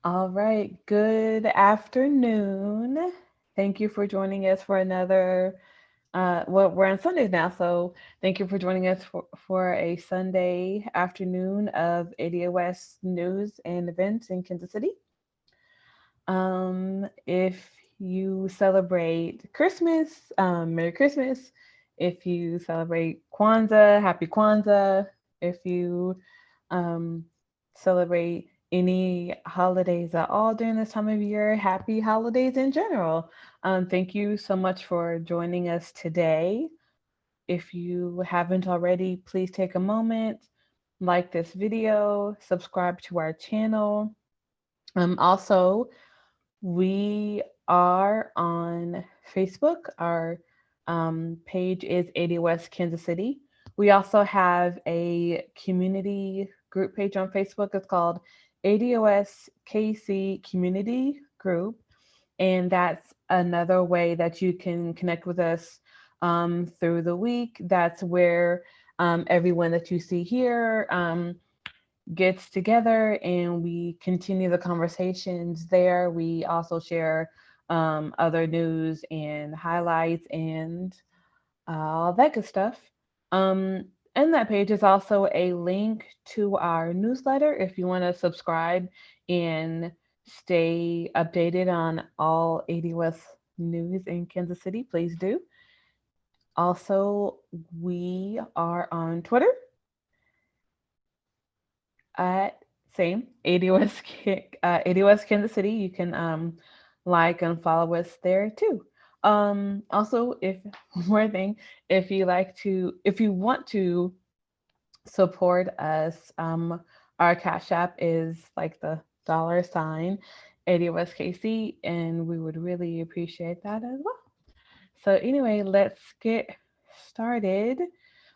All right, good afternoon. Thank you for joining us for another, well, we're on Sundays now, so thank you for joining us for a Sunday afternoon of ADOS news and events in Kansas City. If you celebrate Christmas, Merry Christmas. If you celebrate Kwanzaa, Happy Kwanzaa. If you um, celebrate any holidays at all during this time of year, happy holidays in general. Thank you so much for joining us today. If you haven't already, please take a moment, like this video, subscribe to our channel. Also, we are on Facebook. Our page is ADOS Kansas City. We also have a community group page on Facebook. It's called ADOSKC Community Group. And that's another way that you can connect with us through the week. That's where everyone that you see here gets together and we continue the conversations there. We also share other news and highlights and all that good stuff. And that page is also a link to our newsletter if you want to subscribe and stay updated on all ADOS news in Kansas City. Please do. Also, we are on Twitter at same ADOS ADOS Kansas City. You can like and follow us there too. Also, if one more thing, if you want to support us, our Cash App is like the $ ADOSKC, and we would really appreciate that as well. So anyway, let's get started.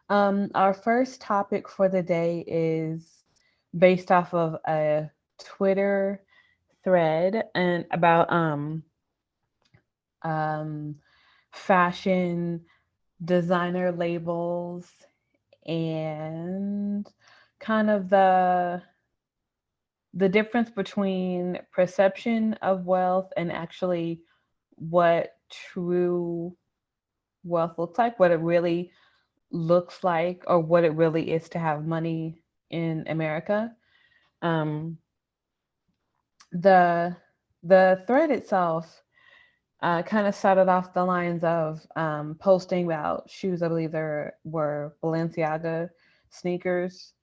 Our first topic for the day is based off of a Twitter thread and about um, fashion designer labels and kind of the difference between perception of wealth and actually what true wealth looks like, what it really looks like, or what it really is to have money in America. Um, the the thread itself kind of started off the lines of posting about shoes. I believe there were Balenciaga sneakers,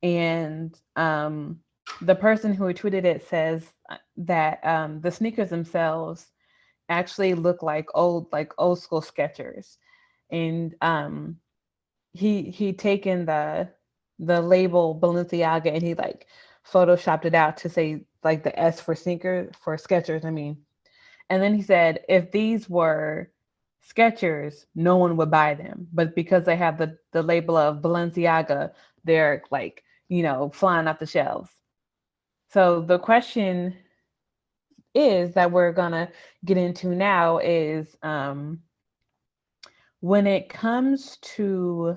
and the person who tweeted it says that the sneakers themselves actually look like old school Skechers, and he taken the label Balenciaga and he like photoshopped it out to say like the S for sneaker for Skechers. I mean, and then he said if these were Skechers, no one would buy them, but because they have the label of Balenciaga, they're like flying off the shelves. So the question is that we're gonna get into now is when it comes to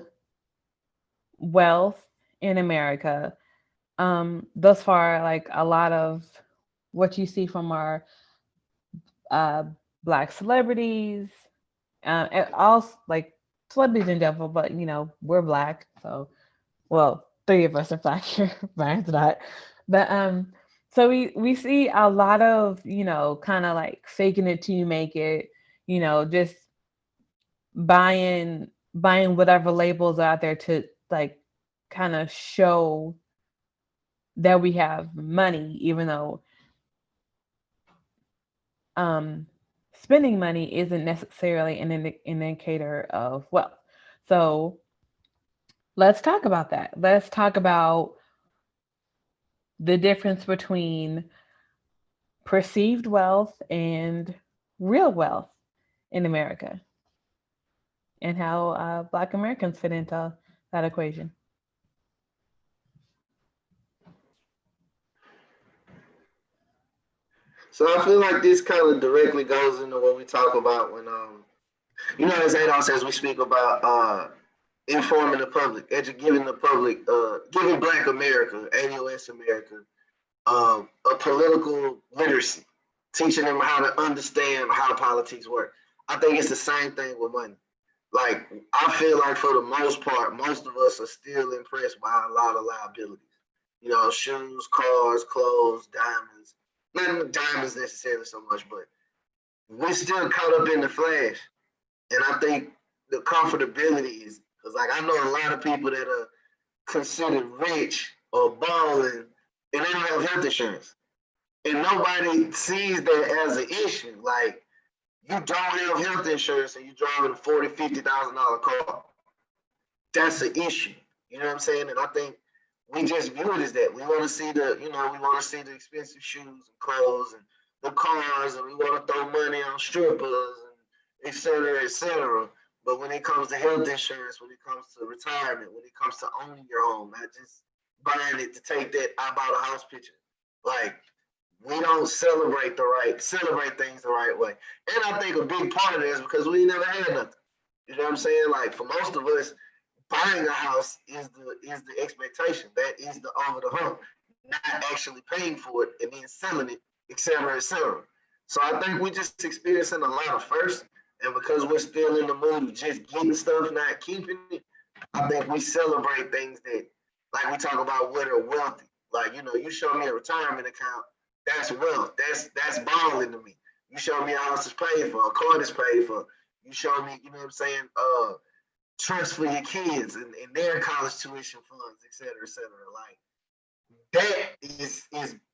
wealth in America, thus far, like a lot of what you see from our uh, Black celebrities, and all like celebrities in general, but we're Black, so well, three of us are Black here, Brian's not, but so we see a lot of kind of like faking it till you make it, just buying whatever labels are out there to like kind of show that we have money, even though um, spending money isn't necessarily an indicator of wealth. So let's talk about that. Let's talk about the difference between perceived wealth and real wealth in America and how Black Americans fit into that equation. So I feel like this kind of directly goes into what we talk about when as ADOS says, we speak about informing the public, giving the public, giving Black America, ADOS America, a political literacy, teaching them how to understand how politics work. I think it's the same thing with money. Like, I feel like for the most part, most of us are still impressed by a lot of liabilities. You know, shoes, cars, clothes, diamonds. Not diamonds necessarily so much, but we're still caught up in the flash. And I think the comfortability is because, like, I know a lot of people that are considered rich or balling and they don't have health insurance. And nobody sees that as an issue. Like, you don't have health insurance and you're driving a $40,000, $50,000 car. That's an issue. You know what I'm saying? And I think we just view it as that. We want to see we want to see the expensive shoes and clothes and the cars, and we want to throw money on strippers and et cetera, et cetera. But when it comes to health insurance, when it comes to retirement, when it comes to owning your home, not just buying it to take that I bought a house picture. Like, we don't celebrate things the right way. And I think a big part of that is because we never had nothing. You know what I'm saying? Like, for most of us, buying a house is the expectation. That is the over the hump. Not actually paying for it and then selling it, et cetera, et cetera. So I think we're just experiencing a lot of first. And because we're still in the mood of just getting stuff, not keeping it, I think we celebrate things that, like we talk about, what are wealthy. Like, you show me a retirement account, that's wealth. That's balling to me. You show me a house is paid for, a car that's paid for. You show me, you know what I'm saying, trust for your kids and their college tuition funds, et cetera, et cetera. Like, that is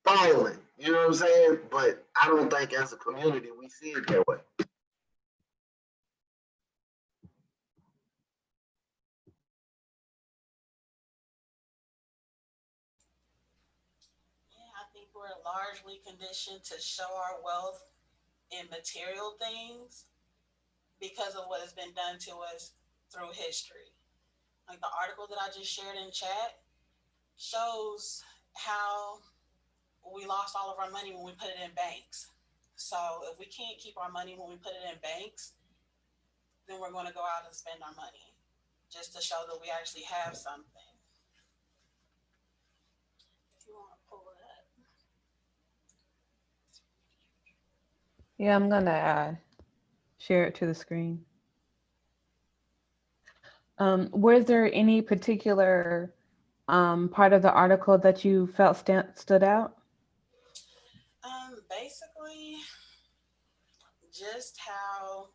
balling. You know what I'm saying? But I don't think as a community we see it that way. Yeah, I think we're largely conditioned to show our wealth in material things because of what has been done to us through history. Like the article that I just shared in chat shows how we lost all of our money when we put it in banks. So if we can't keep our money when we put it in banks, then we're going to go out and spend our money just to show that we actually have something. If you want to pull it up. Yeah, I'm gonna share it to the screen. Was there any particular part of the article that you felt stood out? Basically, just how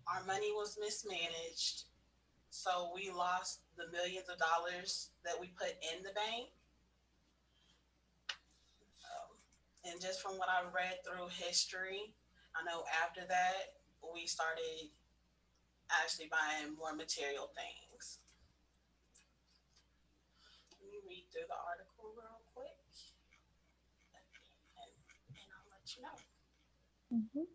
our money was mismanaged. So we lost the millions of dollars that we put in the bank. And just from what I read through history, I know after that, we started actually buying more material things. Let me read through the article real quick and I'll let you know. Mm-hmm.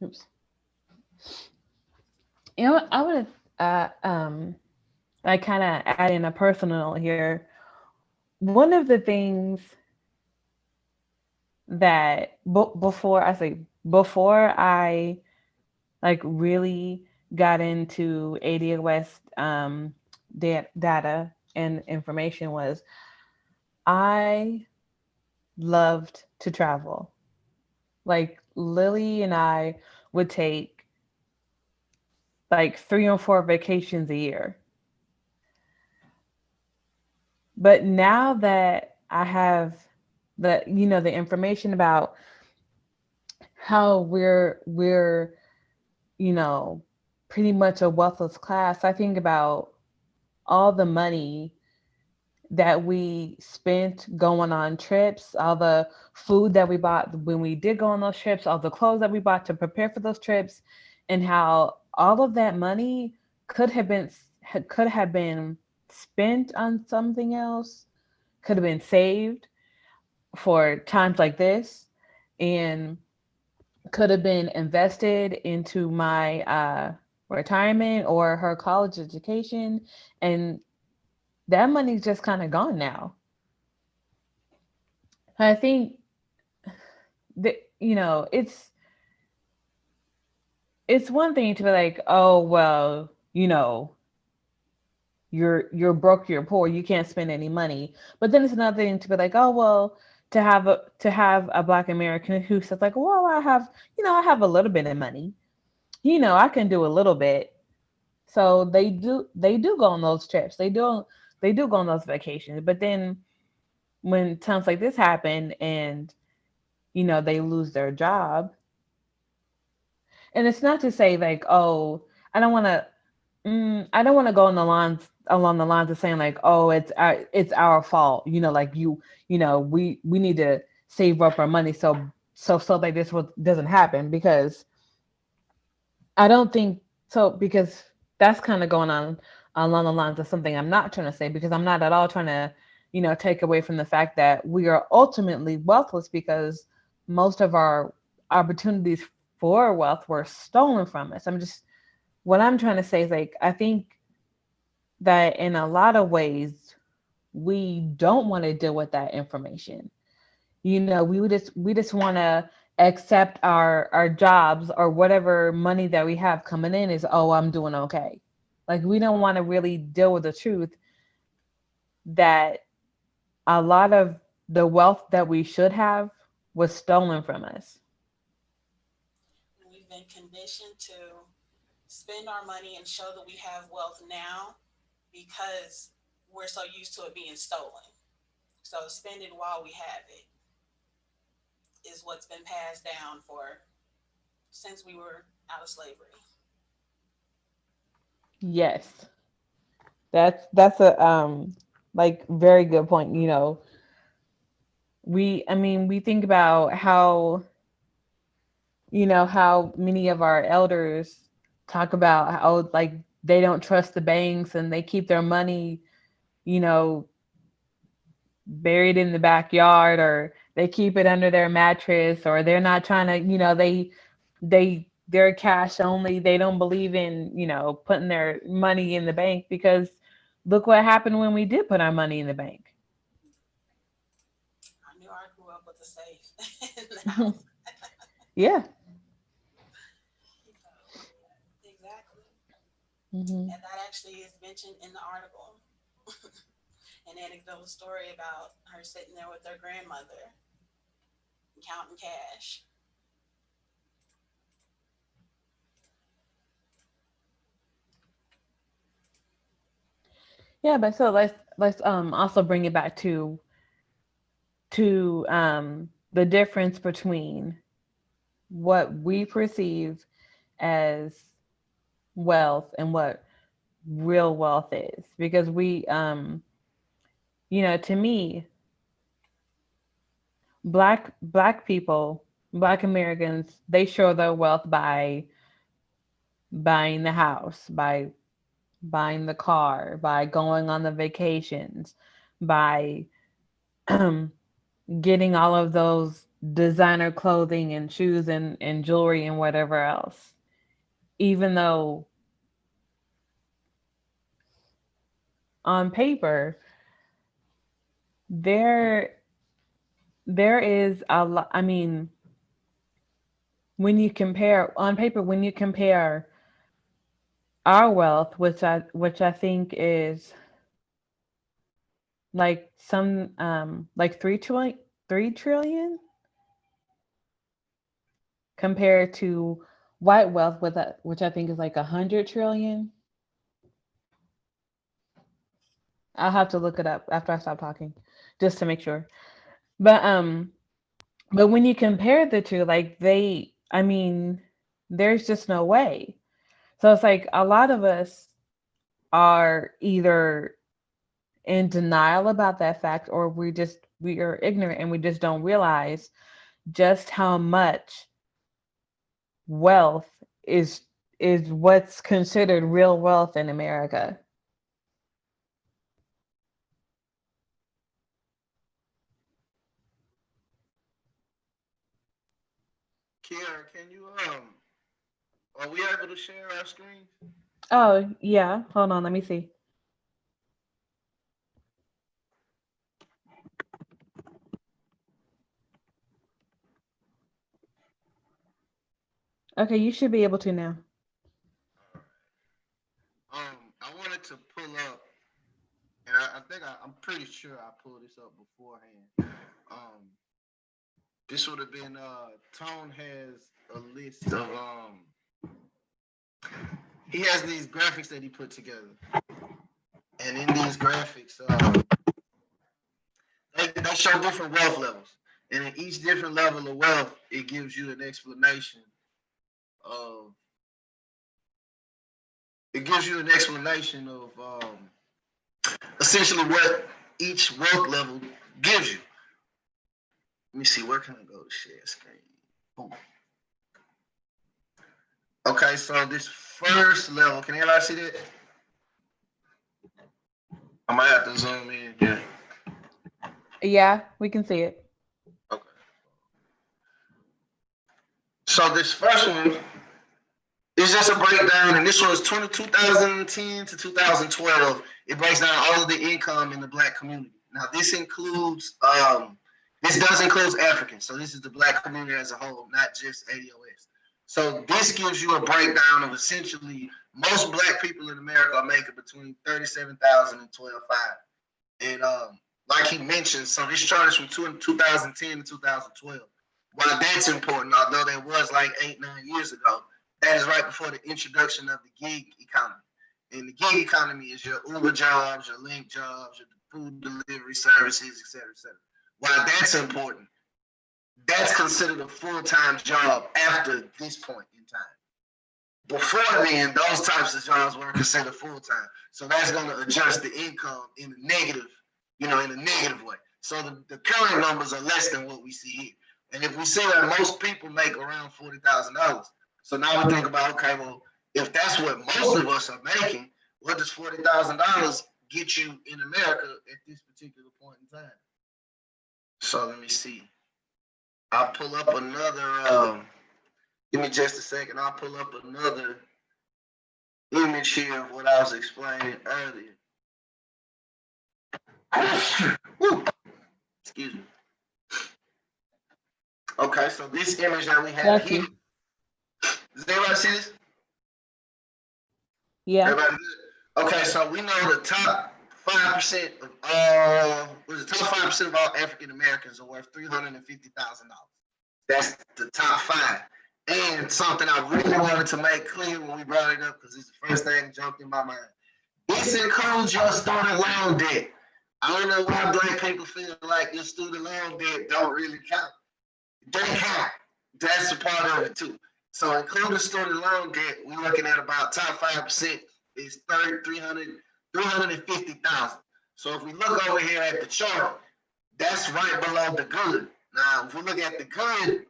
Oops. I would I kind of add in a personal here. One of the things that before I like really got into ADOS data and information was I loved to travel. Like Lily and I would take like 3 or 4 vacations a year. But now that I have the information about how we're you know pretty much a wealthless class, I think about all the money that we spent going on trips, all the food that we bought when we did go on those trips, all the clothes that we bought to prepare for those trips, and how all of that money could have been could have been spent on something else, could have been saved for times like this, and could have been invested into my retirement or her college education, and that money's just kind of gone now. I think that it's it's one thing to be like, oh well, you're broke, you're poor, you can't spend any money. But then it's another thing to be like, oh well, to have a Black American who says like, well, I have a little bit of money, I can do a little bit. So they do go on those trips, they do go on those vacations. But then when times like this happen, and they lose their job, and it's not to say like, oh, I don't want to I don't want to go on the lines along the lines of saying like, oh, it's our fault. Like we need to save up our money so that doesn't happen, because I don't think so, because that's kind of going on along the lines of something I'm not trying to say, because I'm not at all trying to take away from the fact that we are ultimately wealthless, because most of our opportunities for wealth were stolen from us. What I'm trying to say is like, I think that in a lot of ways we don't want to deal with that information. We just want to accept our jobs, or whatever money that we have coming in is, oh, I'm doing okay. Like, we don't want to really deal with the truth that a lot of the wealth that we should have was stolen from us. We've been conditioned to spend our money and show that we have wealth now because we're so used to it being stolen. So spend it while we have it is what's been passed down for since we were out of slavery. Yes, that's a like, very good point. We think about how many of our elders talk about how, like, they don't trust the banks, and they keep their money, you know, buried in the backyard, or they keep it under their mattress, or they're not trying to, they're cash only. They don't believe in, putting their money in the bank, because look what happened when we did put our money in the bank. I knew I grew up with a safe in the house. Yeah. Exactly. Hmm. And that actually is mentioned in the article. An anecdotal story about her sitting there with her grandmother counting cash. Yeah, but so let's also bring it back to the difference between what we perceive as wealth and what real wealth is, because to me, black people, black Americans, they show their wealth by buying the house, by buying the car, by going on the vacations, by getting all of those designer clothing and shoes and jewelry and whatever else. Even though on paper there there is a lot. I mean, when you compare our wealth, which I think is like like 3 trillion compared to white wealth, which I think is like 100 trillion. I'll have to look it up after I stop talking, just to make sure. But when you compare the two, like, I mean, there's just no way. So it's like a lot of us are either in denial about that fact, or we are ignorant, and we just don't realize just how much wealth is is what's considered real wealth in America. Kiara, can you are we able to share our screen? Oh, yeah. Hold on, let me see. Okay, you should be able to now. I wanted to pull up, and I think I'm pretty sure I pulled this up beforehand. Um, this would have been Tone has a list of he has these graphics that he put together, and in these graphics, they show different wealth levels, and in each different level of wealth, it gives you an explanation of essentially what each wealth level gives you. Let me see, where can I go to share screen? Boom. Okay, so this first level, can anybody see that? I might have to zoom in here. Yeah, we can see it. Okay. So this first one is just a breakdown, and this one is 2010 to 2012. It breaks down all of the income in the Black community. Now, this does include Africans, so this is the Black community as a whole, not just ADOS. So this gives you a breakdown of essentially most Black people in America are making between 37,000 and 12,500. And like he mentioned, so this chart is from 2010 to 2012. While that's important, although that was like 8-9 years ago, that is right before the introduction of the gig economy. And the gig economy is your Uber jobs, your link jobs, your food delivery services, et cetera, et cetera. While that's important, that's considered a full-time job after this point in time. Before then, those types of jobs were considered full-time. So that's going to adjust the income in a negative, in a negative way. So the current numbers are less than what we see here. And if we see that most people make around $40,000, so now we think about, okay, well, if that's what most of us are making, what does $40,000 get you in America at this particular point in time? So let me see. I'll pull up another, give me just a second. I'll pull up another image here of what I was explaining earlier. Excuse me. Okay, so this image that we have here. Does everybody see this? Yeah. Everybody good? Okay, so we know the top 5% of all, the top 5% of all African Americans are worth $350,000. That's the top 5. And something I really wanted to make clear when we brought it up, because it's the first thing that jumped in my mind. This includes your student loan debt. I don't know why Black people feel like your student loan debt don't really count. They count. That's a part of it too. So including student loan debt, we're looking at about top 5% is 350,000. So if we look over here at the chart, that's right below the good. Now, if we look at the good,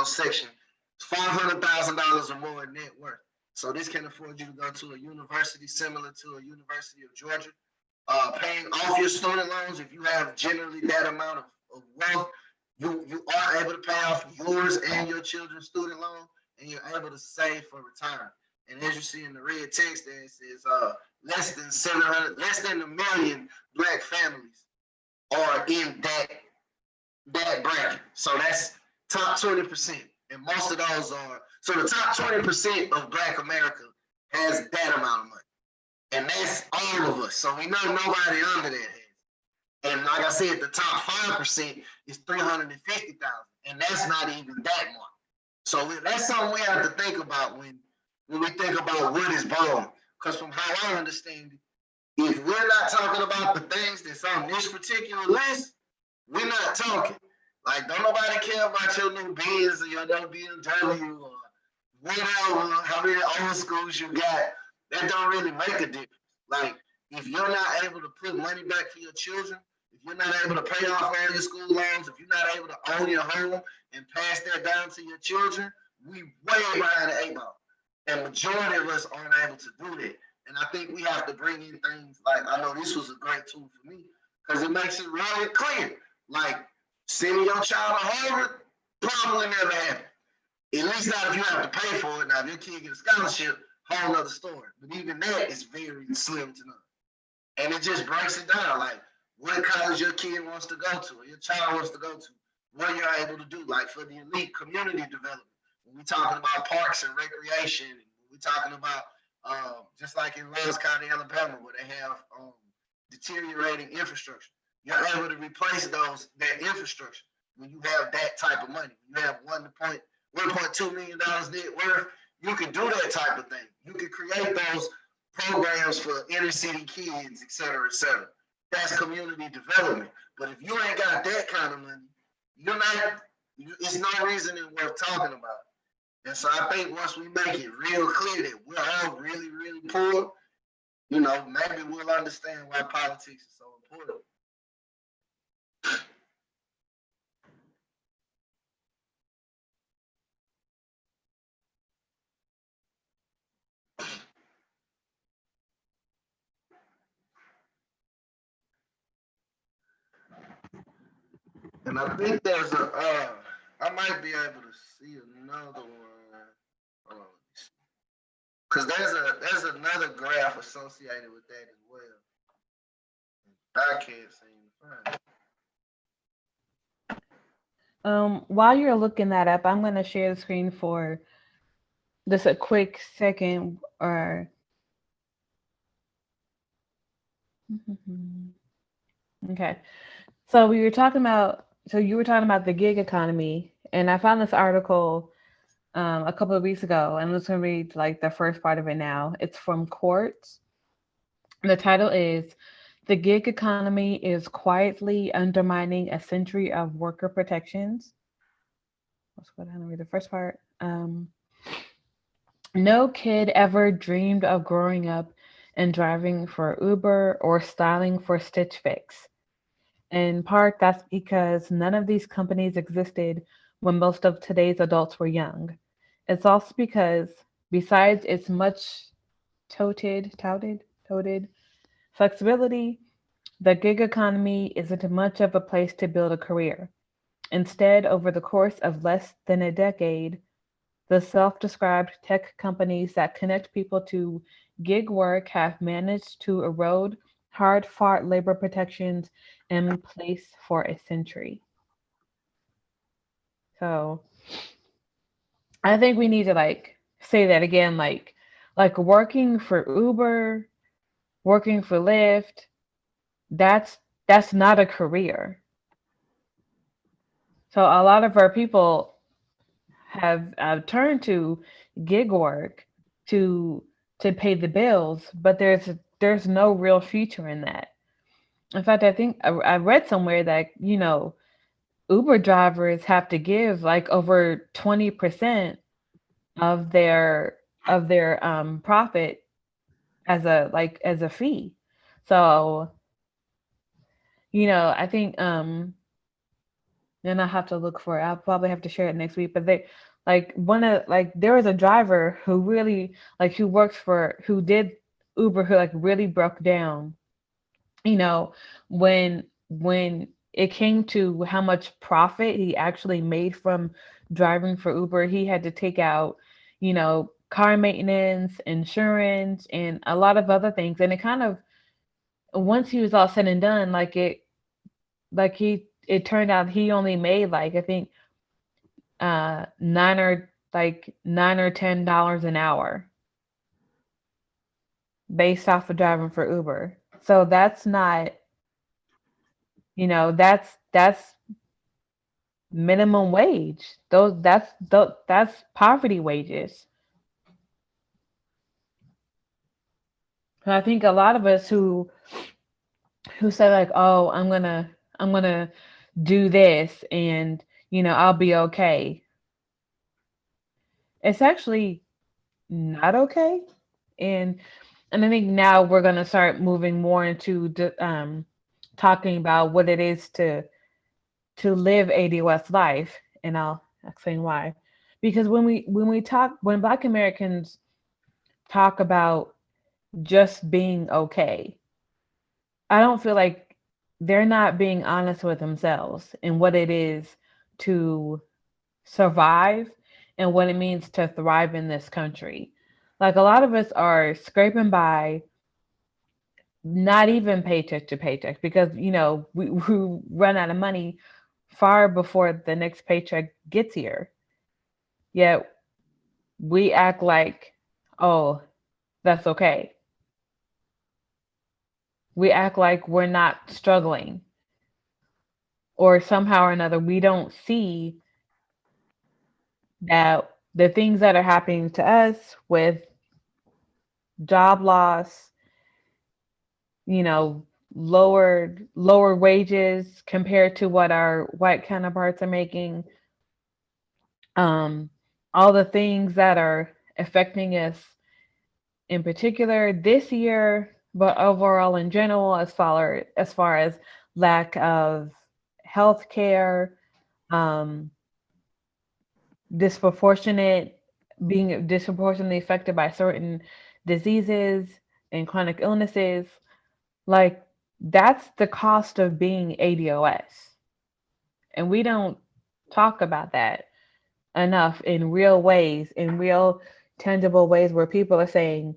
section, it's $500,000 or more in net worth. So this can afford you to go to a university similar to a University of Georgia, paying off your student loans. If you have generally that amount of wealth, you are able to pay off yours and your children's student loan, and you're able to save for retirement. And as you see in the red text there, it says less than a million Black families are in that bracket. So that's top 20%. And most of those are, so the top 20% of Black America has that amount of money. And that's all of us. So we know nobody under that has. And like I said, the top 5% is 350,000. And that's not even that much. So that's something we have to think about when we think about what is wrong. Because from how I understand it, if we're not talking about the things that's on this particular list, we're not talking. Like, don't nobody care about your new Benz or your new BMW or whatever, how many old schools you got. That don't really make a difference. Like, if you're not able to put money back for your children, if you're not able to pay off all your school loans, if you're not able to own your home and pass that down to your children, we way behind the 8 ball. And majority of us aren't able to do that. And I think we have to bring in things like, I know this was a great tool for me, because it makes it really clear. Like, sending your child to Harvard probably never happened. At least not if you have to pay for it. Now, if your kid gets a scholarship, whole other story. But even that is very slim to none. And it just breaks it down, like what college your kid wants to go to, or your child wants to go to, what you're able to do, like for the elite community development. When we talking about parks and recreation, we talking about just like in Lowndes County, Alabama, where they have deteriorating infrastructure. You're able to replace that infrastructure when you have that type of money. You have $1.2 million net worth. You can do that type of thing. You can create those programs for inner city kids, et cetera, et cetera. That's community development. But if you ain't got that kind of money, it's no reason worth talking about. And so I think once we make it real clear that we're all really, really poor, maybe we'll understand why politics is so important. And I think there's I might be able to see another one. Because there's another graph associated with that as well. I can't seem to find it. While you're looking that up, I'm going to share the screen for just a quick second. Okay. So you were talking about the gig economy, and I found this article a couple of weeks ago, and I'm just going to read like the first part of it now. It's from Quartz. The title is "The Gig Economy is Quietly Undermining a Century of Worker Protections." Let's go down and read the first part. No kid ever dreamed of growing up and driving for Uber or styling for Stitch Fix. In part, that's because none of these companies existed when most of today's adults were young. It's also because, besides its much touted flexibility, the gig economy isn't much of a place to build a career. Instead, over the course of less than a decade, the self-described tech companies that connect people to gig work have managed to erode hard-fought labor protections in place for a century. So I think we need to say that again, like working for Uber, working for Lyft, that's not a career. So a lot of our people have turned to gig work to pay the bills, but there's no real future in that. In fact, I think I read somewhere that Uber drivers have to give like over 20% of their profit as a fee. So I think then I have to look for it. I'll probably have to share it next week. But there was a driver who really who did Uber, who really broke down, when it came to how much profit he actually made from driving for Uber. He had to take out, car maintenance, insurance, and a lot of other things. And it kind of, once he was all said and done, it turned out he only made I think $9 or $10 an hour based off of driving for Uber. So that's not, that's minimum wage. That's poverty wages. And I think a lot of us who say oh, I'm gonna do this and I'll be okay. It's actually not okay. And I think now we're gonna start moving more into talking about what it is to live ADOS life, and I'll explain why. Because when Black Americans talk about just being okay, I don't feel like they're not being honest with themselves and what it is to survive and what it means to thrive in this country. Like a lot of us are scraping by, not even paycheck to paycheck, because we run out of money far before the next paycheck gets here. Yet we act like, oh, that's okay. We act like we're not struggling, or somehow or another, we don't see that the things that are happening to us with job loss, you know, lower wages compared to what our white counterparts are making, um, all the things that are affecting us in particular this year, but overall in general, as far as lack of health care, um, disproportionate being disproportionately affected by certain diseases and chronic illnesses, like that's the cost of being ADOS. And we don't talk about that enough in real ways, in real tangible ways where people are saying,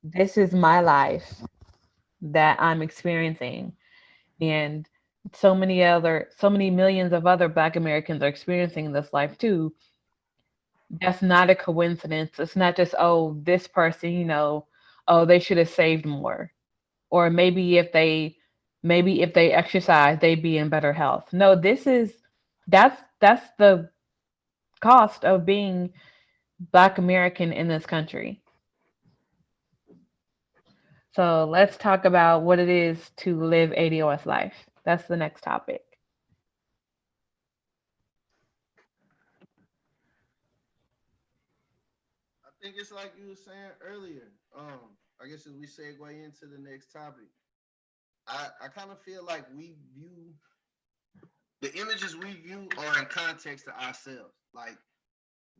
this is my life that I'm experiencing. And so many millions of other Black Americans are experiencing this life too. That's not a coincidence. It's not just, oh, this person, oh, they should have saved more. Or maybe if they exercise, they'd be in better health. No, that's the cost of being Black American in this country. So let's talk about what it is to live ADOS life. That's the next topic. I think it's like you were saying earlier. I guess as we segue into the next topic, I kind of feel like we view the images we view are in context to ourselves. Like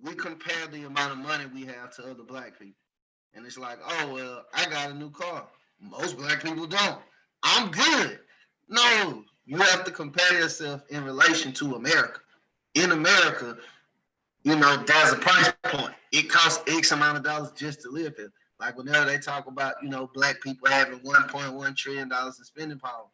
we compare the amount of money we have to other black people. And it's like, oh well, I got a new car. Most black people don't. I'm good. No, you have to compare yourself in relation to America. In America, there's a price point. It costs X amount of dollars just to live here. Like whenever they talk about, black people having $1.1 trillion in spending power,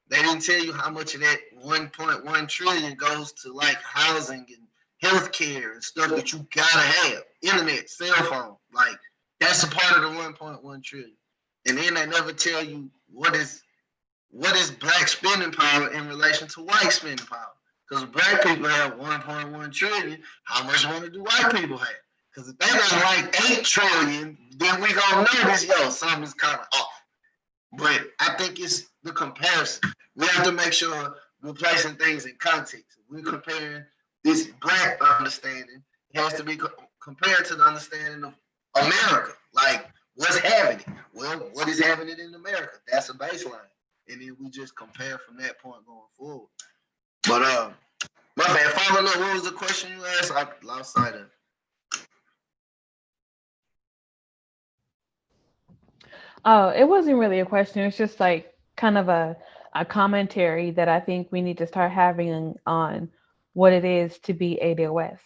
they didn't tell you how much of that 1.1 trillion goes to like housing and healthcare and stuff that you gotta have. Internet, cell phone. Like that's a part of the 1.1 trillion. And then they never tell you what is black spending power in relation to white spending power. Because black people have 1.1 trillion, how much money do white people have? Because if they got like 8 trillion, then we gonna notice, something's kind of off. But I think it's the comparison. We have to make sure we're placing things in context. We're comparing this black understanding. It has to be compared to the understanding of America. Like, what's happening? Well, what is happening in America? That's a baseline. And then we just compare from that point going forward. But my bad. Following up, what was the question you asked? I lost sight of. Oh, it wasn't really a question. It's just like kind of a commentary that I think we need to start having on what it is to be ADOS,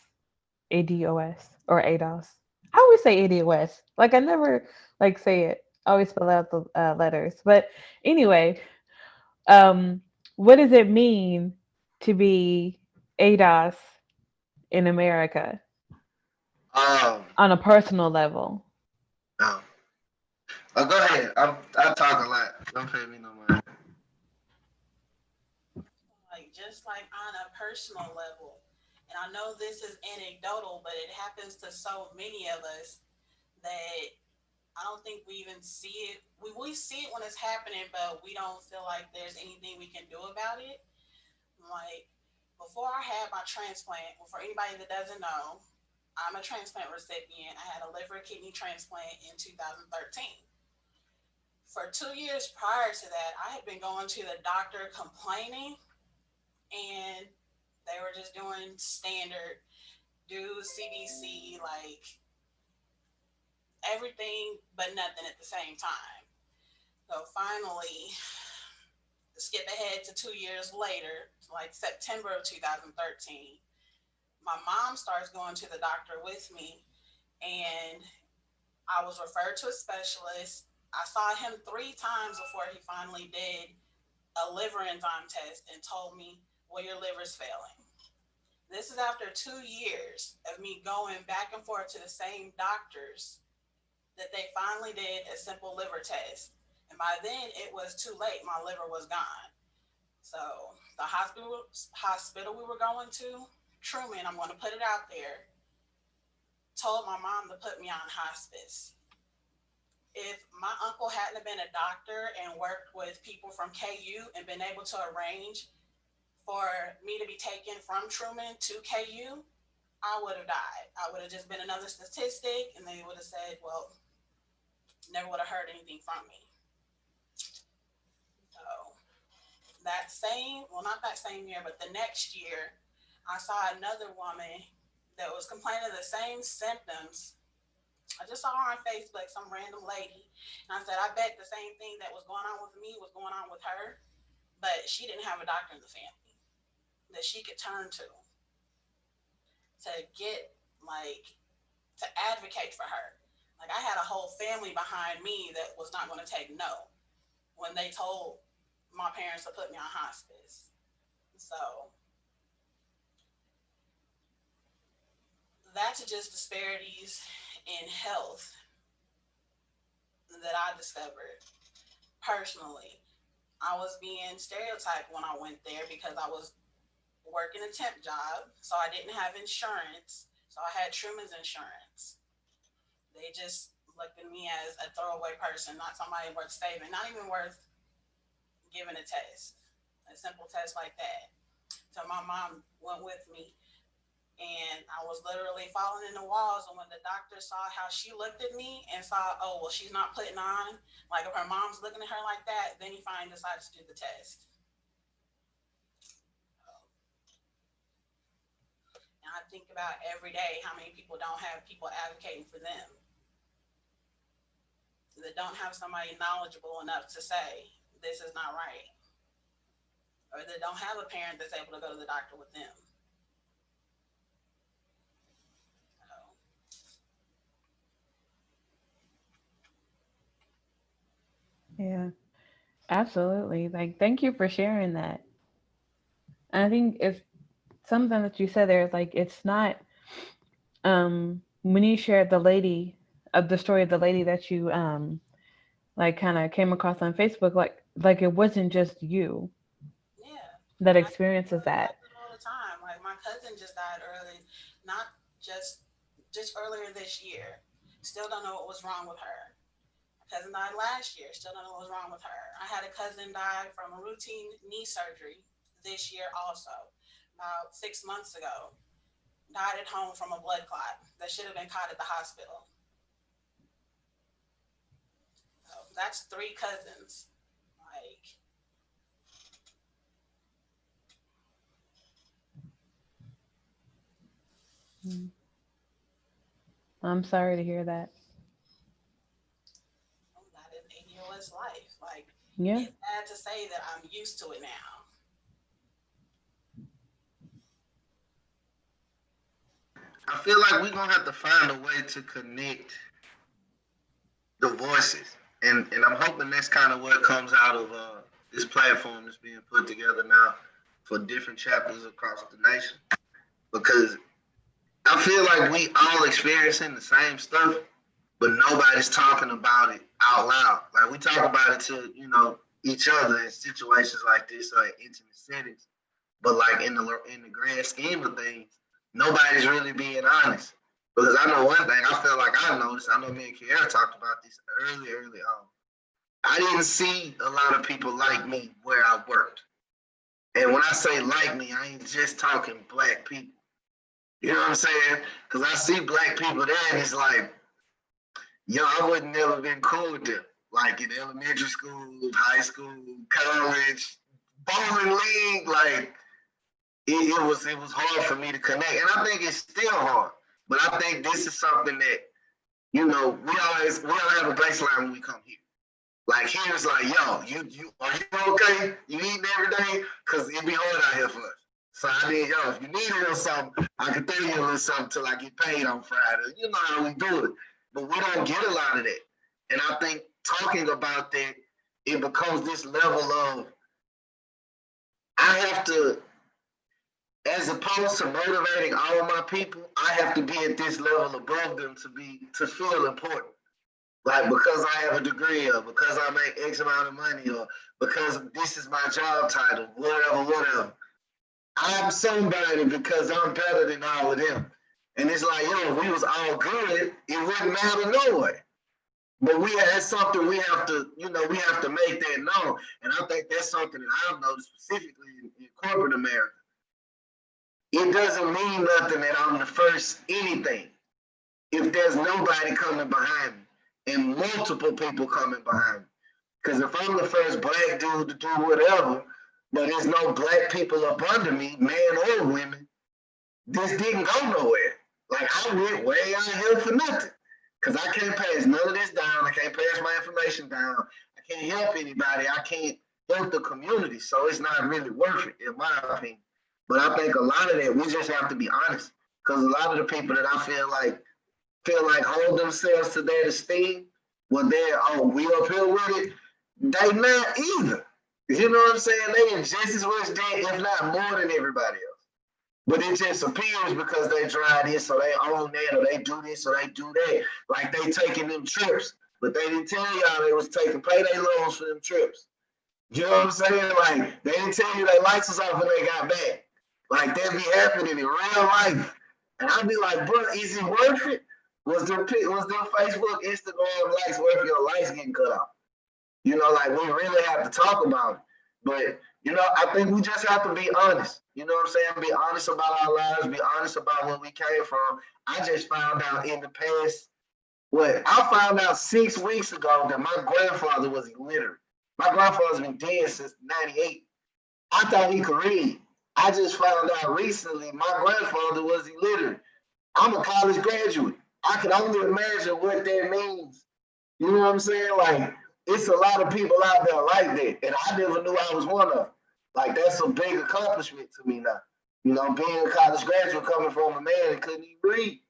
ADOS, or ADOS. I always say ADOS. Like I never like say it. I always spell out the letters. But anyway, um, what does it mean to be ADOS in America Um, on a personal level? no. Go ahead. I talk a lot. Don't pay me no mind. Like just like on a personal level. And I know this is anecdotal, but it happens to so many of us that I don't think we even see it. We see it when it's happening, but we don't feel like there's anything we can do about it. Like before I had my transplant, well, for anybody that doesn't know, I'm a transplant recipient. I had a liver kidney transplant in 2013. For 2 years prior to that, I had been going to the doctor complaining, and they were just doing standard do CBC, like everything but nothing at the same time. So finally, skip ahead to 2 years later, like September of 2013, my mom starts going to the doctor with me, and I was referred to a specialist. I saw him 3 times before he finally did a liver enzyme test and told me, well, your liver's failing. This is after 2 years of me going back and forth to the same doctors that they finally did a simple liver test. And by then it was too late. My liver was gone. So the hospital we were going to, Truman, I'm going to put it out there, told my mom to put me on hospice. If my uncle hadn't been a doctor and worked with people from KU and been able to arrange for me to be taken from Truman to KU, I would have died. I would have just been another statistic, and they would have said, well, never would have heard anything from me. So that same, well, not that same year, but the next year, I saw another woman that was complaining of the same symptoms. I just saw her on Facebook, some random lady. And I said, I bet the same thing that was going on with me was going on with her, but she didn't have a doctor in the family that she could turn to get, like, to advocate for her. Like, I had a whole family behind me that was not going to take no when they told my parents to put me on hospice. So that's just disparities in health that I discovered personally. I was being stereotyped when I went there because I was working a temp job, so I didn't have insurance. So I had Truman's insurance. They just looked at me as a throwaway person, not somebody worth saving, not even worth giving a test, a simple test like that. So my mom went with me, and I was literally falling in the walls. And when the doctor saw how she looked at me and saw, oh, well, she's not putting on, like if her mom's looking at her like that, then he finally decided to do the test. And I think about every day how many people don't have people advocating for them, that don't have somebody knowledgeable enough to say, this is not right. Or that don't have a parent that's able to go to the doctor with them. Yeah, absolutely. Like, thank you for sharing that. I think it's something that you said there. Like, it's not when you shared the lady of the story of the lady that you like kind of came across on Facebook, like it wasn't just you Yeah. that And I experiences that. happen all the time. Like my cousin just died early, not just earlier this year. Still don't know what was wrong with her. My cousin died last year. Still don't know what was wrong with her. I had a cousin die from a routine knee surgery this year also, about 6 months ago. Died at home from a blood clot that should have been caught at the hospital. So that's 3 cousins. Like, Mm. I'm sorry to hear that. that is ADOS life. Like, Yeah. it's sad to say that I'm used to it now. I feel like we're gonna have to find a way to connect the voices, and I'm hoping that's kind of what comes out of this platform that's being put together now for different chapters across the nation. Because I feel like we all experiencing the same stuff, but nobody's talking about it out loud. Like we talk about it to each other in situations like this or in intimate settings, but like in the grand scheme of things, nobody's really being honest. Because I know one thing, I feel like I noticed. I know me and Kiara talked about this early on. I didn't see a lot of people like me where I worked. And when I say like me, I ain't just talking black people. You know what I'm saying? Because I see black people there, and it's like, yo, I would never been cool with them. Like in elementary school, high school, college, bowling league, like it was hard for me to connect. And I think it's still hard. But I think this is something that, we all have a baseline when we come here. Like here it's like, yo, you are you okay? You eating every day? Cause it be hard out here for us. So I mean, yo, if you need a little something, I can throw you a little something till I get paid on Friday. You know how we do it. But we don't get a lot of that. And I think talking about that, it becomes this level of I have to as opposed to motivating all my people, I have to be at this level above them to feel important. Like because I have a degree or because I make X amount of money or because this is my job title, whatever. I'm somebody because I'm better than all of them. And it's like, yo, if we was all good, it wouldn't matter no way. But that's something we have to, we have to make that known. And I think that's something that I've noticed specifically in corporate America. It doesn't mean nothing that I'm the first anything if there's nobody coming behind me and multiple people coming behind me. Because if I'm the first black dude to do whatever, but there's no black people up under me, man or women, this didn't go nowhere. Like I went way out here for nothing. Because I can't pass none of this down. I can't pass my information down. I can't help anybody. I can't help the community. So it's not really worth it, in my opinion. But I think a lot of that, we just have to be honest. Because a lot of the people that I feel like hold themselves to their esteem, when we up here with it, they not either. You know what I'm saying? They in just as much debt, if not more than everybody else. But it just appears because they drive this or they own that or they do this or they do that. Like they taking them trips. But they didn't tell y'all they was taking payday loans for them trips. You know what I'm saying? Like they didn't tell you their lights was off when they got back. Like that be happening in real life. And I'd be like, bro, is it worth it? Was their Facebook, Instagram likes worth your lights getting cut off? Like we really have to talk about it. But I think we just have to be honest. You know what I'm saying? Be honest about our lives. Be honest about where we came from. I just found out in the past, I found out 6 weeks ago that my grandfather was illiterate. My grandfather's been dead since '98. I thought he could read. I just found out recently my grandfather was illiterate. I'm a college graduate. I can only imagine what that means. You know what I'm saying? Like, it's a lot of people out there like that, and I never knew I was one of them. Like, that's a big accomplishment to me now. Being a college graduate coming from a man that couldn't even read.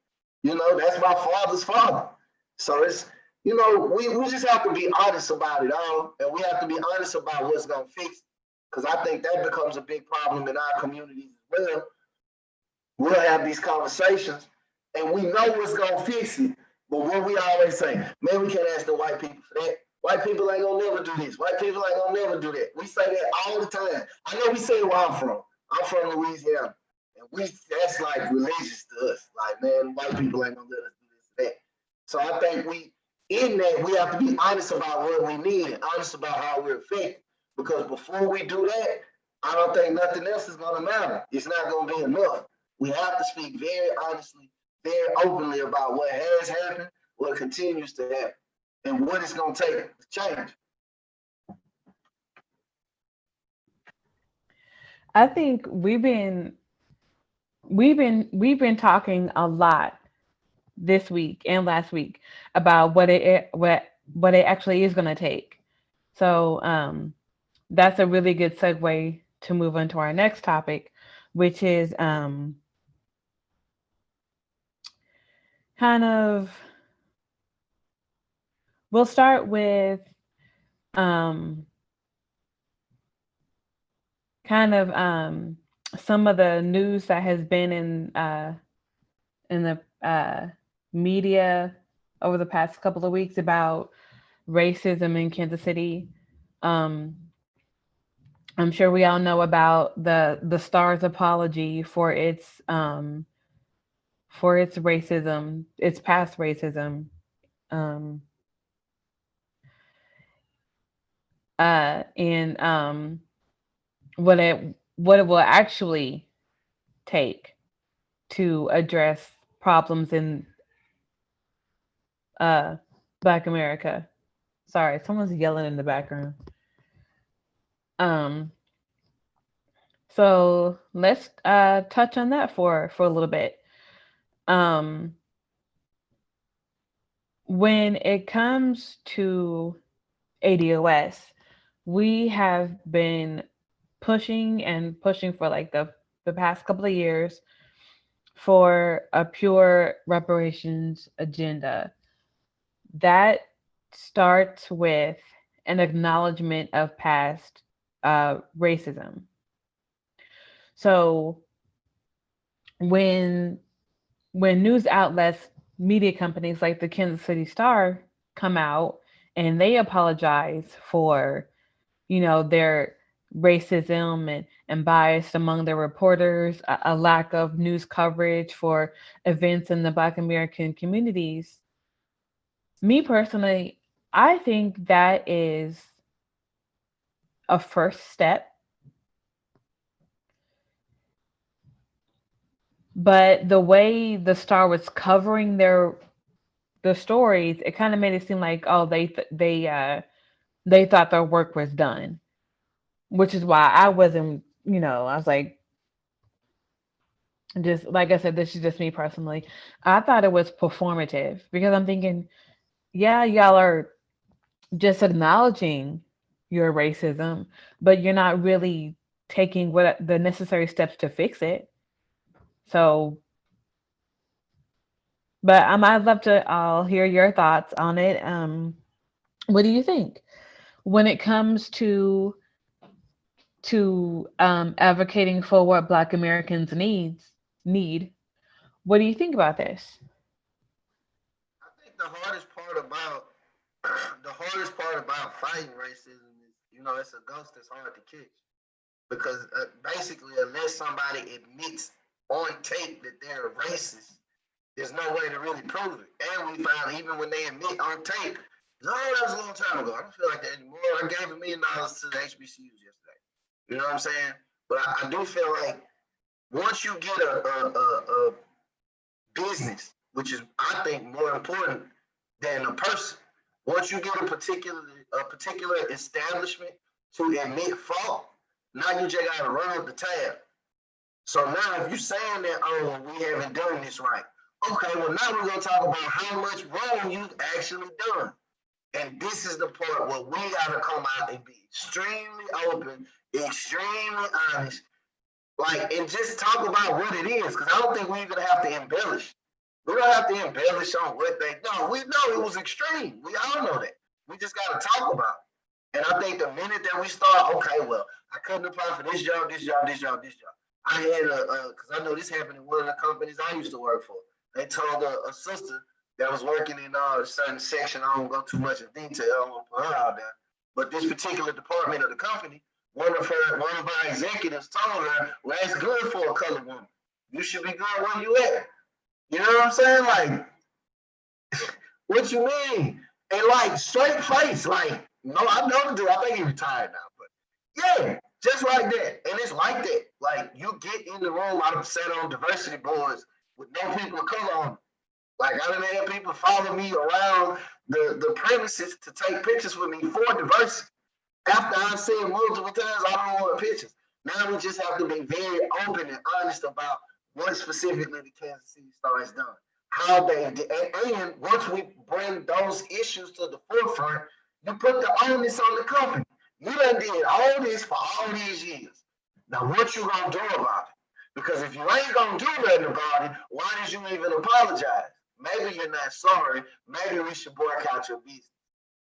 That's my father's father. So it's, we just have to be honest about it all, and we have to be honest about what's going to fix it. Because I think that becomes a big problem in our communities as well. We'll have these conversations, and we know what's going to fix it. But what we always say, man, we can't ask the white people for that. White people ain't gonna never do this. White people ain't gonna never do that. We say that all the time. I know we say where I'm from. I'm from Louisiana. And that's like religious to us. Like, man, white people ain't gonna let us do this and that. So I think we have to be honest about what we need and honest about how we're affected. Because before we do that, I don't think nothing else is gonna matter. It's not gonna be enough. We have to speak very honestly, very openly about what has happened, what continues to happen, and what it's going to take to change. I think we've been talking a lot this week and last week about what it actually is going to take. So that's a really good segue to move on to our next topic, which is kind of, we'll start with some of the news that has been in the media over the past couple of weeks about racism in Kansas City. I'm sure we all know about the Star's apology for its racism, its past racism. And what it will actually take to address problems in Black America. Sorry, someone's yelling in the background. So let's touch on that for a little bit. When it comes to ADOS, we have been pushing for like the past couple of years for a pure reparations agenda. That starts with an acknowledgement of past racism. So when news outlets, media companies like the Kansas City Star come out and they apologize for, their racism and bias among their reporters, a lack of news coverage for events in the Black American communities. Me personally, I think that is a first step. But the way the Star was covering the stories, it kind of made it seem like, oh, they thought their work was done, which is why I wasn't, I was like, just like I said, this is just me personally. I thought it was performative because I'm thinking, yeah, y'all are just acknowledging your racism, but you're not really taking what the necessary steps to fix it. So, but I'd love to all hear your thoughts on it. What do you think when it comes to advocating for what Black Americans need? What do you think about this? I think the hardest part about fighting racism is, it's a ghost that's hard to catch because basically, unless somebody admits on tape that they're a racist, there's no way to really prove it. And we found even when they admit on tape, no, that was a long time ago. I don't feel like that anymore. I gave $1,000,000 to the HBCUs yesterday. You know what I'm saying? But I do feel like once you get a business, which is I think more important than a person. Once you get a particular establishment to admit fault, now you just gotta run up the tab. So now if you're saying that, oh, we haven't done this right, okay, well now we're gonna talk about how much wrong you've actually done. And this is the part where we gotta come out and be extremely open, extremely honest, like, and just talk about what it is, because I don't think we even have to embellish. We don't have to embellish on what they know. We know it was extreme. We all know that. We just got to talk about it. And I think the minute that we start, okay, well, I couldn't apply for this job, this job, this job, this job. I had because I know this happened in one of the companies I used to work for. They told a sister that was working in a certain section. I don't go too much in detail. I don't want to put her out there. But this particular department of the company, one of our executives told her, well, that's good for a colored woman. You should be good where you at. You know what I'm saying? Like, what you mean? And like straight face, like, no, I know the dude. I think he retired now, but yeah, just like that. And it's like that. Like you get in the room, I've sat on diversity boards with no people of color on. Like I done had people follow me around the premises to take pictures with me for diversity. After I've said multiple times, I don't want pictures. Now we just have to be very open and honest about what specifically the Kansas City Star has done, how they did, and once we bring those issues to the forefront, you put the onus on the company. You done did all this for all these years. Now, what you gonna do about it? Because if you ain't gonna do nothing about it, why did you even apologize? Maybe you're not sorry. Maybe we should boycott your business.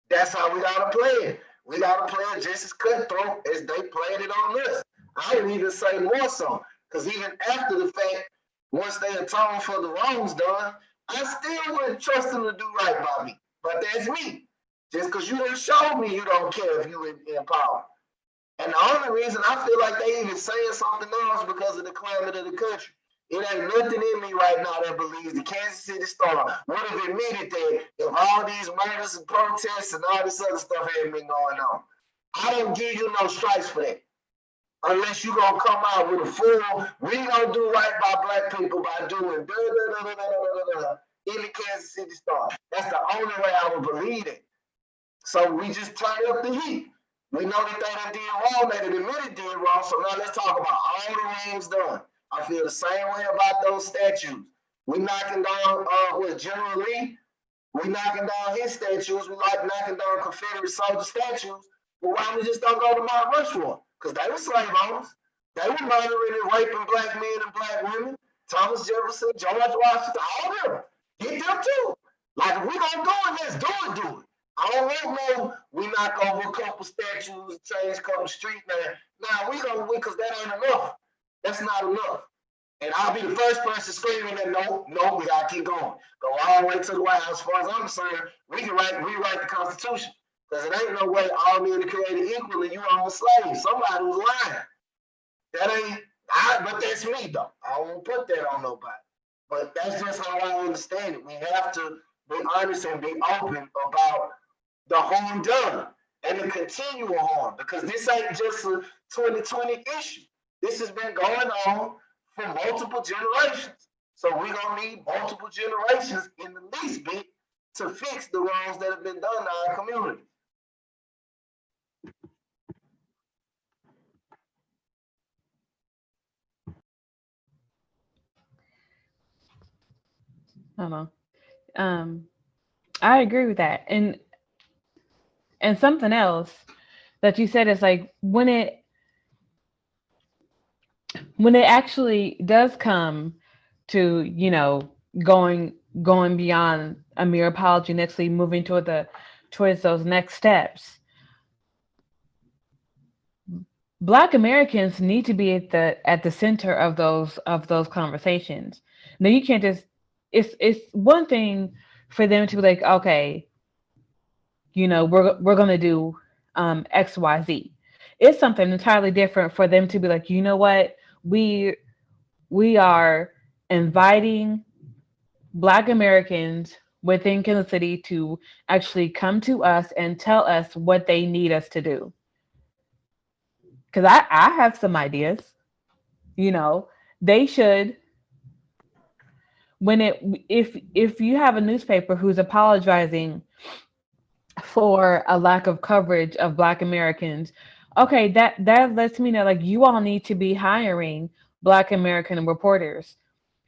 That's how we gotta play it. We gotta play it just as cutthroat as they played it on us. I would even say more so, because even after the fact, once they atone for the wrongs done, I still wouldn't trust them to do right by me. But that's me. Just because you didn't show me you don't care if you in power. And the only reason I feel like they even saying something else because of the climate of the country. It ain't nothing in me right now that believes the Kansas City Star would have admitted that if all these murders and protests and all this other stuff hadn't been going on. I don't give you no strikes for that. Unless you gonna come out with a full, we gonna do right by black people by doing in the Kansas City Star. That's the only way I would believe it. So we just turn up the heat. We know that they done did wrong, they done admitted did wrong. So now let's talk about all the wrongs done. I feel the same way about those statues. We knocking down with General Lee. We knocking down his statues. We like knocking down Confederate soldier statues. But why we just don't go to Mount Rushmore? Because they were slave owners. They were murdering and raping black men and black women. Thomas Jefferson, George Washington, all of them. Get them too. Like if we gonna do it, let's do it. I don't want no, we knock over a couple statues, change a couple street names. Nah, we gonna win because that ain't enough. That's not enough. And I'll be the first person screaming that no, we gotta keep going. Go all the way to the White House. As far as I'm concerned, we can rewrite the Constitution. Because it ain't no way all men are created equal and you own slaves. Somebody was lying. That ain't, but that's me though. I won't put that on nobody. But that's just how I understand it. We have to be honest and be open about the harm done and the continual harm, because this ain't just a 2020 issue. This has been going on for multiple generations. So we're gonna need multiple generations in the least bit to fix the wrongs that have been done to our community. I don't know. I agree with that. And something else that you said is like when it actually does come to, you know, going beyond a mere apology and actually moving towards those next steps. Black Americans need to be at the center of those conversations. Now you can't just, it's one thing for them to be like, okay, you know, we're gonna do XYZ. It's something entirely different for them to be like, you know what, we are inviting Black Americans within Kansas City to actually come to us and tell us what they need us to do. Because I have some ideas. You know, they should, if you have a newspaper who's apologizing for a lack of coverage of Black Americans, okay, that lets me know like you all need to be hiring Black American reporters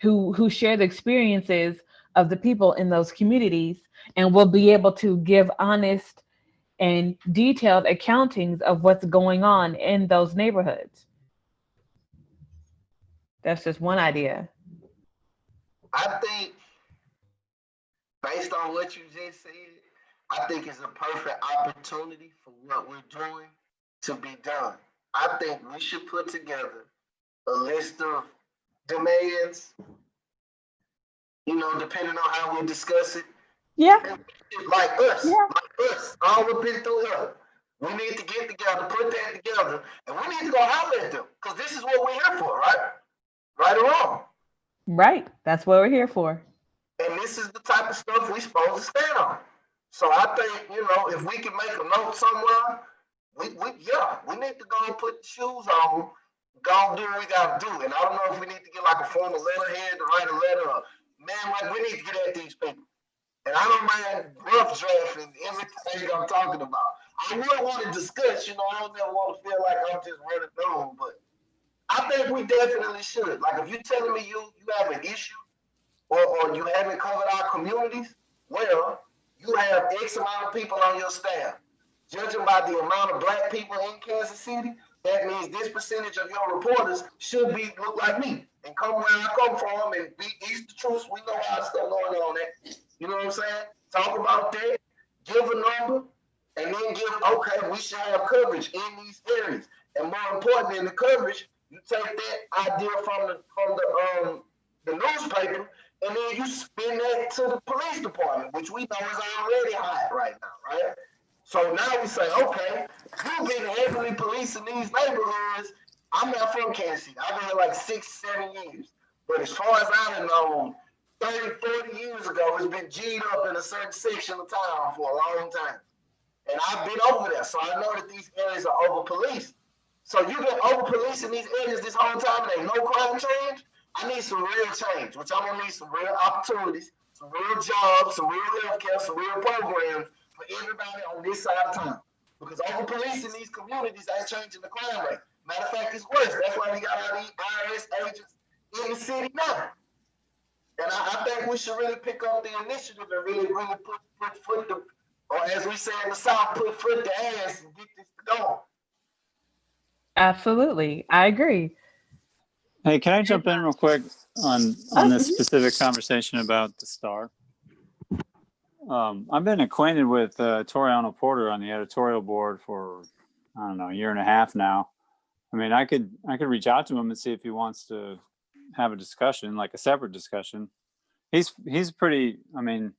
who share the experiences of the people in those communities and will be able to give honest and detailed accountings of what's going on in those neighborhoods. That's just one idea. I think, based on what you just said, I think it's a perfect opportunity for what we're doing to be done. I think we should put together a list of demands, you know, depending on how we discuss it. Yeah. Like us, Yeah. all we've been through here. We need to get together, put that together, and we need to go holler at them, because this is what we're here for, right? Right or wrong. Right. That's what we're here for. And this is the type of stuff we're supposed to stand on. So I think, you know, if we can make a note somewhere, we need to go and put the shoes on, go and do what we got to do. And I don't know if we need to get like a formal letterhead to write a letter. Man, like we need to get at these people. And I don't mind rough drafting everything I'm talking about. I would want to discuss, you know, I don't ever want to feel like I'm just running on, but I think we definitely should. Like if you're telling me you have an issue or you haven't covered our communities, well, you have X amount of people on your staff. Judging by the amount of Black people in Kansas City, that means this percentage of your reporters should look like me and come where I come from and be East the truth. We know how stuff going on there. You know what I'm saying? Talk about that, give a number, and then give, okay, we should have coverage in these areas. And more importantly, in the coverage, you take that idea from the newspaper, and then you spin that to the police department, which we know is already hot right now, right? So now we say, okay, you've been heavily policing these neighborhoods. I'm not from Kansas City. I've been here like 6-7 years. But as far as I know, 30, 40 years ago, it's been G'd up in a certain section of town for a long time. And I've been over there, so I know that these areas are over-policed. So you've been over-policing these areas this whole time and ain't no crime change? I need some real change, which I'm gonna need some real opportunities, some real jobs, some real healthcare, some real programs for everybody on this side of town. Because over-policing these communities ain't changing the crime rate. Matter of fact, it's worse. That's why we got all these IRS agents in the city now. And I think we should really pick up the initiative and really put foot to, or as we say in the South, put foot to ass and get this going. Absolutely. I agree. Hey, can I jump in real quick on this specific conversation about the Star? I've been acquainted with Toriano Porter on the editorial board for, I don't know, a year and a half now. I mean, I could reach out to him and see if he wants to have a discussion, like a separate discussion. He's pretty, I mean,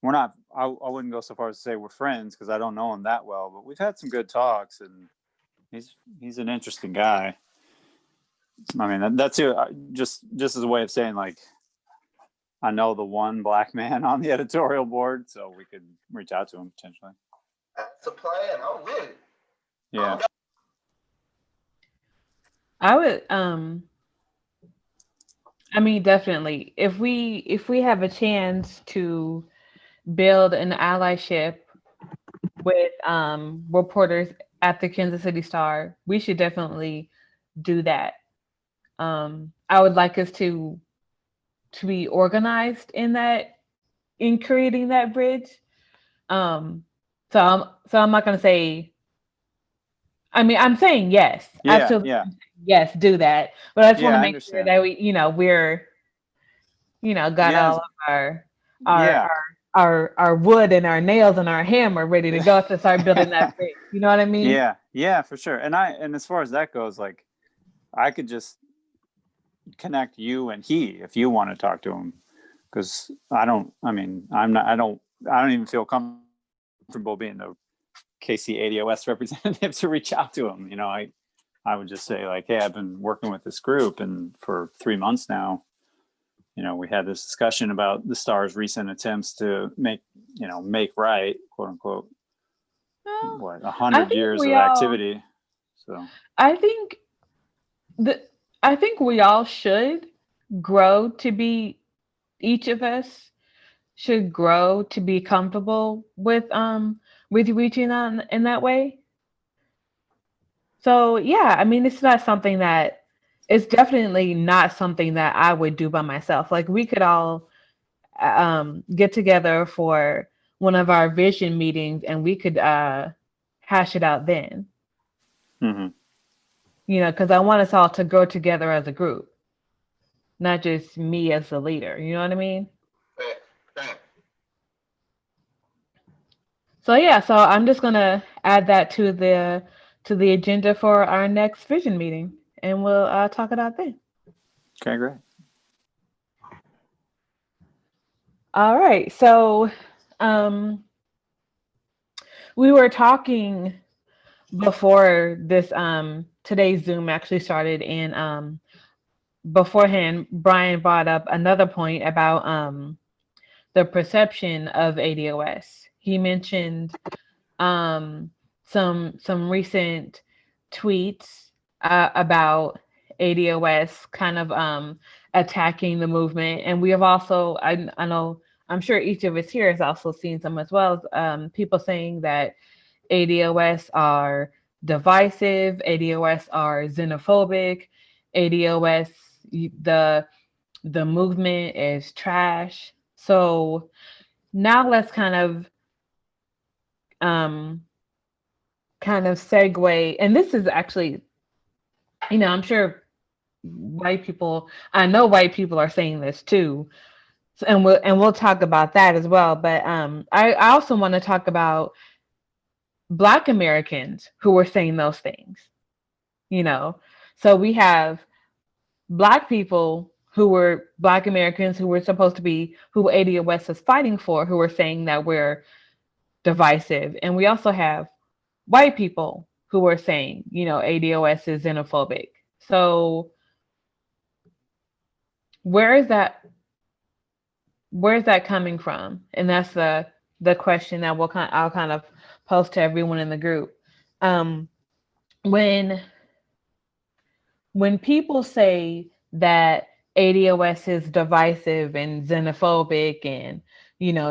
we're not, I wouldn't go so far as to say we're friends because I don't know him that well, but we've had some good talks, and he's an interesting guy. I mean, that's it. Just as a way of saying, like, I know the one black man on the editorial board, so we could reach out to him potentially. That's a plan. I'm with it. Yeah. I would I mean, definitely. If we have a chance to build an allyship with reporters at the Kansas City Star, we should definitely do that. I would like us to be organized in creating that bridge. So I'm not gonna say. I mean, I'm saying yes, absolutely, yes, do that. But I just want to make sure that we're got all of our wood and our nails and our hammer ready to go to start building that bridge. You know what I mean? Yeah, for sure. And as far as that goes, like, I could just connect you and he if you want to talk to him, because I don't even feel comfortable being the KC ADOS representative to reach out to him. I would just say, like, hey, I've been working with this group and for 3 months now, we had this discussion about the Star's recent attempts to make right, quote unquote, 100 years of activity. So I think we all should grow to be, each of us should grow to be comfortable with reaching out in that way. So yeah, I mean, it's definitely not something that I would do by myself. Like, we could all get together for one of our vision meetings and we could hash it out then. Mm-hmm. Because I want us all to grow together as a group, not just me as the leader. You know what I mean? So yeah, so I'm just gonna add that to the agenda for our next vision meeting, and we'll talk it out then. Okay, great. All right, so we were talking before this today's Zoom actually started, and beforehand Brian brought up another point about the perception of ADOS. He mentioned some recent tweets about ADOS kind of attacking the movement, and we have also, I know, I'm sure each of us here has also seen some as well, people saying that ADOS are divisive, ADOS are xenophobic, ADOS, the movement is trash. So now let's kind of segue, and this is actually, I'm sure I know white people are saying this too, and we'll talk about that as well. But I also want to talk about Black Americans who were saying those things. So we have Black people who were Black Americans who were supposed to be, who ADOS is fighting for, who are saying that we're divisive, and we also have white people who are saying, ADOS is xenophobic. So where is that coming from? And that's the question that I'll kind of post to everyone in the group. When people say that ADOS is divisive and xenophobic and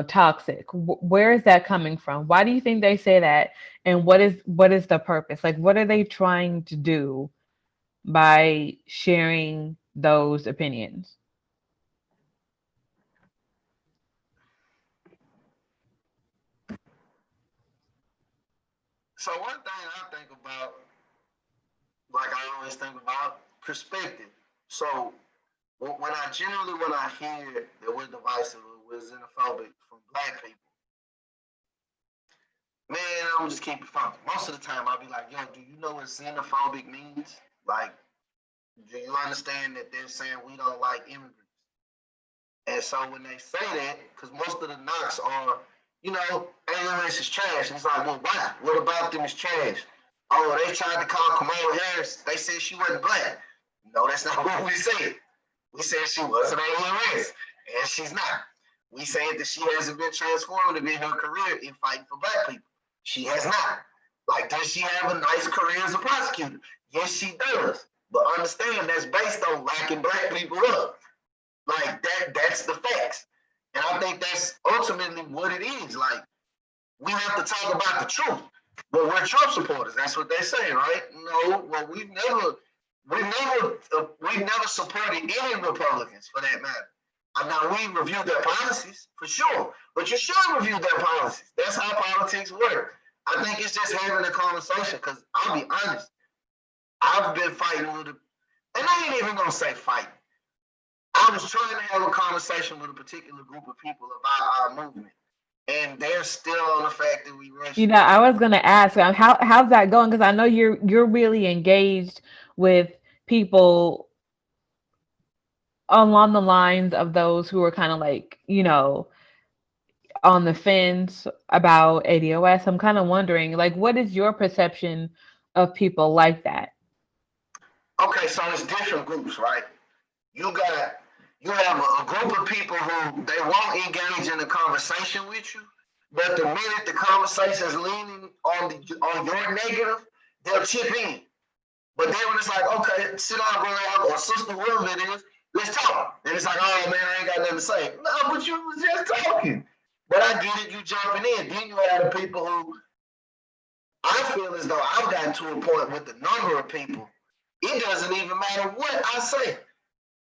toxic, where is that coming from? Why do you think they say that? And what is the purpose? Like, what are they trying to do by sharing those opinions? So one thing I think about, like I always think about, perspective. So when I hear that we're divisive, we're xenophobic from Black people, man, I'm just keep it funky. Most of the time I'll be like, yo, do you know what xenophobic means? Like, Do you understand that they're saying we don't like immigrants? And so when they say that, because most of the knocks are, AOS is trash. And it's like, well, why? What about them is trash? Oh, they tried to call Kamala Harris. They said she wasn't black. No, that's not what we said. We said she was an AOS, and she's not. We said that she hasn't been transformative in her career in fighting for black people. She has not. Like, does she have a nice career as a prosecutor? Yes, she does. But understand that's based on locking black people up. Like that's the facts. And I think that's ultimately what it is. Like, we have to talk about the truth. But we're Trump supporters. That's what they say, right? No, well, we've never supported any Republicans for that matter. Now we review their policies for sure, but you should review their policies. That's how politics work. I think it's just having a conversation. Because I'll be honest, I've been fighting with and I ain't even gonna say fighting. I was trying to have a conversation with a particular group of people about our movement, and they're still on the fact that we rush. I was gonna ask how's that going, because I know you're really engaged with people along the lines of those who are kind of like, on the fence about ADOS. I'm kind of wondering, like, what is your perception of people like that? Okay, so it's different groups, right? You have a group of people who they won't engage in a conversation with you, but the minute the conversation is leaning on your negative, they'll chip in. But then when it's like, okay, sit down, brother, or sister, whoever it is, let's talk. And it's like, oh man, I ain't got nothing to say. No, but you was just talking. But I get it, you jumping in. Then you have the people who I feel as though I've gotten to a point with the number of people, it doesn't even matter what I say.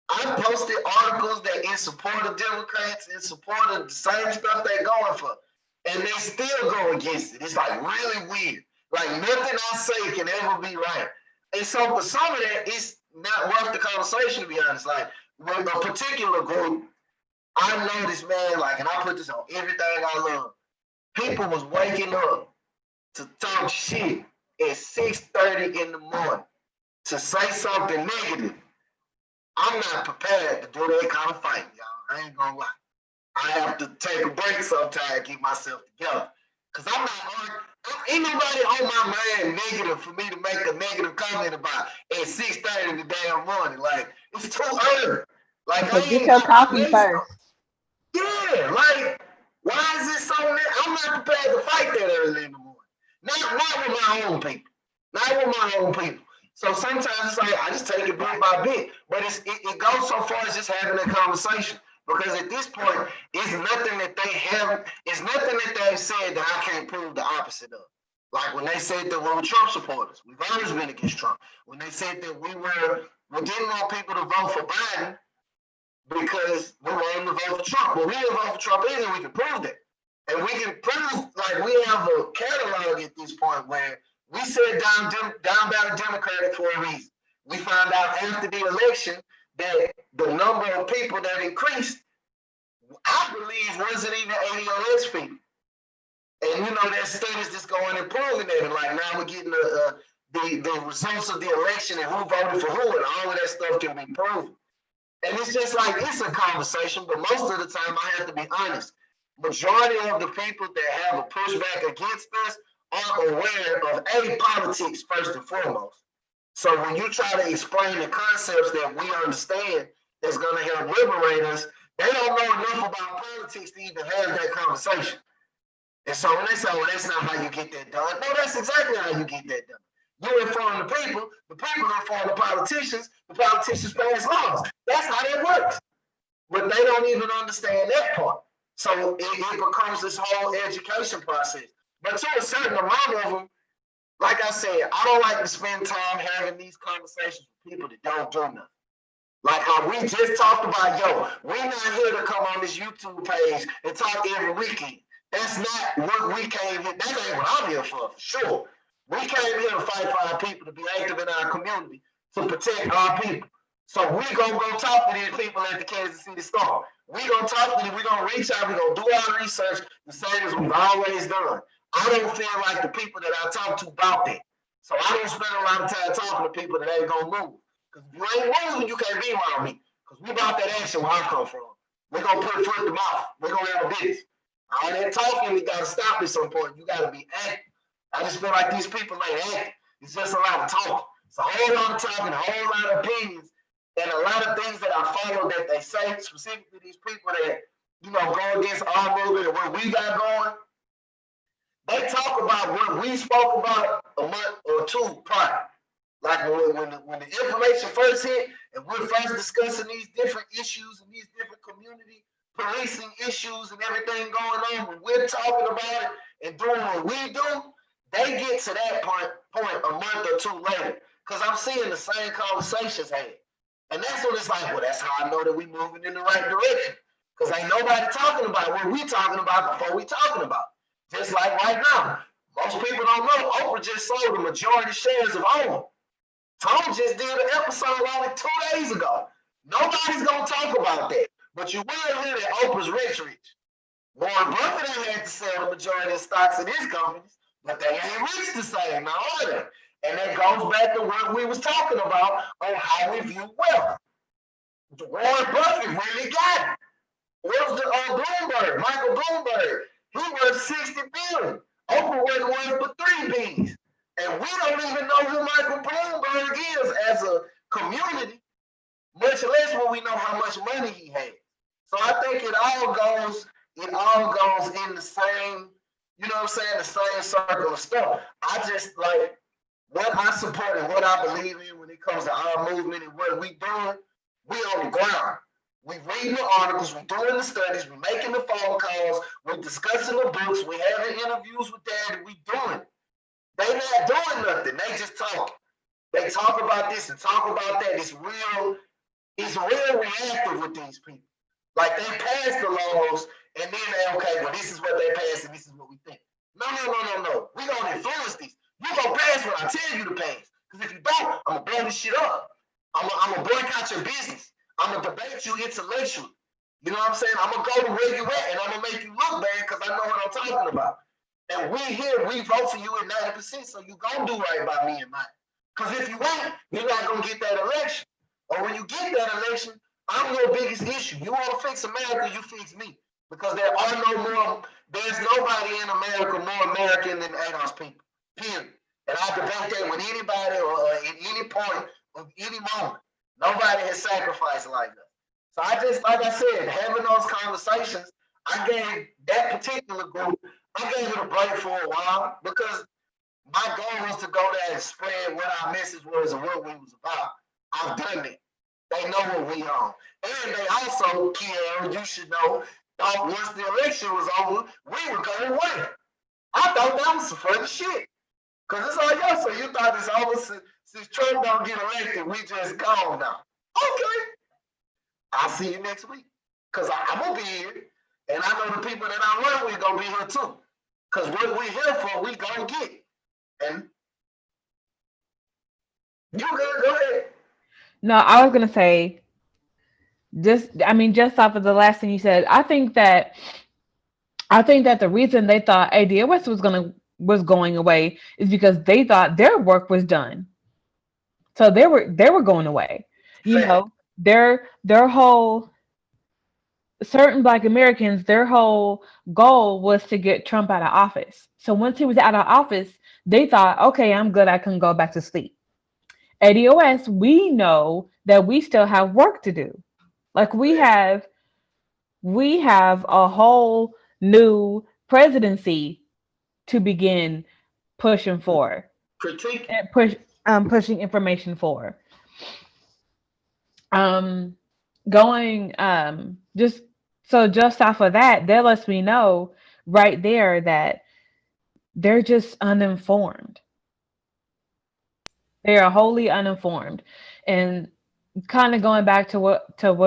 I posted articles that in support of Democrats, in support of the same stuff they're going for, and they still go against it. It's like really weird. Like nothing I say can ever be right. And so for some of that, it's not worth the conversation, to be honest. Like with a particular group, I noticed, man, like, and I put this on everything I love. People was waking up to talk shit at 6:30 in the morning to say something negative. I'm not prepared to do that kind of fight, y'all. I ain't gonna lie. I have to take a break sometime and get myself together. Cause I'm not ain't nobody on my mind negative for me to make a negative comment about at 6:30 in the damn morning. Like, it's too early. Like, So get your coffee first. Yeah, like, why is it so? I'm not prepared to fight that early in the morning. Not with my own people. Not with my own people. So sometimes it's like I just take it bit by bit, but it goes so far as just having a conversation. Because at this point, it's nothing that they've said that I can't prove the opposite of. Like when they said that we were Trump supporters, we've always been against Trump. When they said that we didn't want people to vote for Biden because we wanted to vote for Trump. Well, we didn't vote for Trump either. We can prove that. And we can prove, like, we have a catalog at this point where we said down ballot Democratic for a reason. We found out after the election that the number of people that increased, I believe, wasn't even ADOS people. And there's studies that's going and proving that. And like now we're getting the results of the election and who voted for who, and all of that stuff can be proven. And it's just like, it's a conversation, but most of the time I have to be honest. Majority of the people that have a pushback against us aren't aware of politics first and foremost. So when you try to explain the concepts that we understand that's going to help liberate us, they don't know enough about politics to even have that conversation. And so when they say, well, that's not how you get that done. No, that's exactly how you get that done. You inform the people inform the politicians pass laws. That's how that works. But they don't even understand that part. So it becomes this whole education process. But to a certain amount of them, like I said, I don't like to spend time having these conversations with people that don't do nothing. Like how we just talked about, we're not here to come on this YouTube page and talk every weekend. That's not what we came here. That ain't what I'm here for sure. We came here to fight for our people, to be active in our community, to protect our people. So we gonna go talk to these people at the Kansas City Star. We gonna talk to them. We gonna reach out. We gonna do our research the same as we've always done. I don't feel like the people that I talk to about that. So I don't spend a lot of time talking to people that ain't gonna move. Because if you ain't moving, you can't be around me. Because we about that action where I come from. We're going to put foot to mouth. We're going to have a business. All that talking, we got to stop at some point. You got to be active. I just feel like these people ain't active. It's just a lot of talk. It's a whole lot of talking, a whole lot of opinions, and a lot of things that I follow that they say, specifically these people that, go against our movement and what we got going. They talk about what we spoke about a month or two prior. Like when the information first hit and we're first discussing these different issues and these different community policing issues and everything going on, when we're talking about it and doing what we do, they get to that point a month or two later. Because I'm seeing the same conversations had. And that's when it's like, well, that's how I know that we moving in the right direction. Because ain't nobody talking about what we talking about before we talking about. Just like right now. Most people don't know Oprah just sold the majority shares of Oprah. Tom just did an episode on it 2 days ago. Nobody's going to talk about that. But you will hear that Oprah's rich. Warren Buffett ain't had to sell the majority of stocks in his companies, but they ain't rich the same, now are they? And that goes back to what we was talking about on how we view wealth. Warren Buffett really got it. What was the Bloomberg, Michael Bloomberg? He worth 60 billion. Oprah wasn't worth but 3 billion. And we don't even know who Michael Bloomberg is as a community, much less when we know how much money he has. So I think it all goes in the same, the same circle of stuff. I just like what I support and what I believe in when it comes to our movement and what we doing, we on the ground. We reading the articles, we doing the studies, we making the phone calls, we discussing the books, we having interviews with that, and we doing it. They not doing nothing. They just talk. They talk about this and talk about that. It's real reactive with these people. Like they pass the laws and then they, okay, well, this is what they pass and this is what we think. No. We gonna influence these. You gonna pass what I tell you to pass. Because if you don't, I'm gonna blow this shit up. I'm gonna boycott your business. I'm gonna debate you intellectually. You know what I'm saying? I'm gonna go to where you at and I'm gonna make you look bad because I know what I'm talking about. And we here, we vote for you at 90%, so you gonna do right by me and mine. Because if you ain't, you're not gonna get that election. Or when you get that election, I'm your biggest issue. You want to fix America, you fix me. Because there's nobody in America more American than ADOS people. Period. And I debate that with anybody or at any point of any moment. Nobody has sacrificed like that. So I just, like I said, having those conversations, I gave that particular group, I gave it a break for a while because my goal was to go there and spread what our message was and what we was about. I've done it. They know what we on. And they also, Kiara, you should know, thought once the election was over, we were going away. I thought that was some funny shit. Because it's all y'all, so you thought it's over since Trump don't get elected, we just gone now. Okay. I'll see you next week. Because I'm going to be here. And I know the people that I work with going to be here too. Because what we here for, we going to get. And you good, go ahead. No, I was going to say, just off of the last thing you said, I think that the reason they thought ADOS was going away is because they thought their work was done. So they were going away. You know, their whole, certain Black Americans, their whole goal was to get Trump out of office. So once he was out of office, they thought, okay, I'm good, I can go back to sleep. ADOS, we know that we still have work to do. Like we have a whole new presidency to begin pushing for. Critique. And pushing information for. Just off of that lets me know right there that they're just uninformed. They are wholly uninformed. And kind of going back to where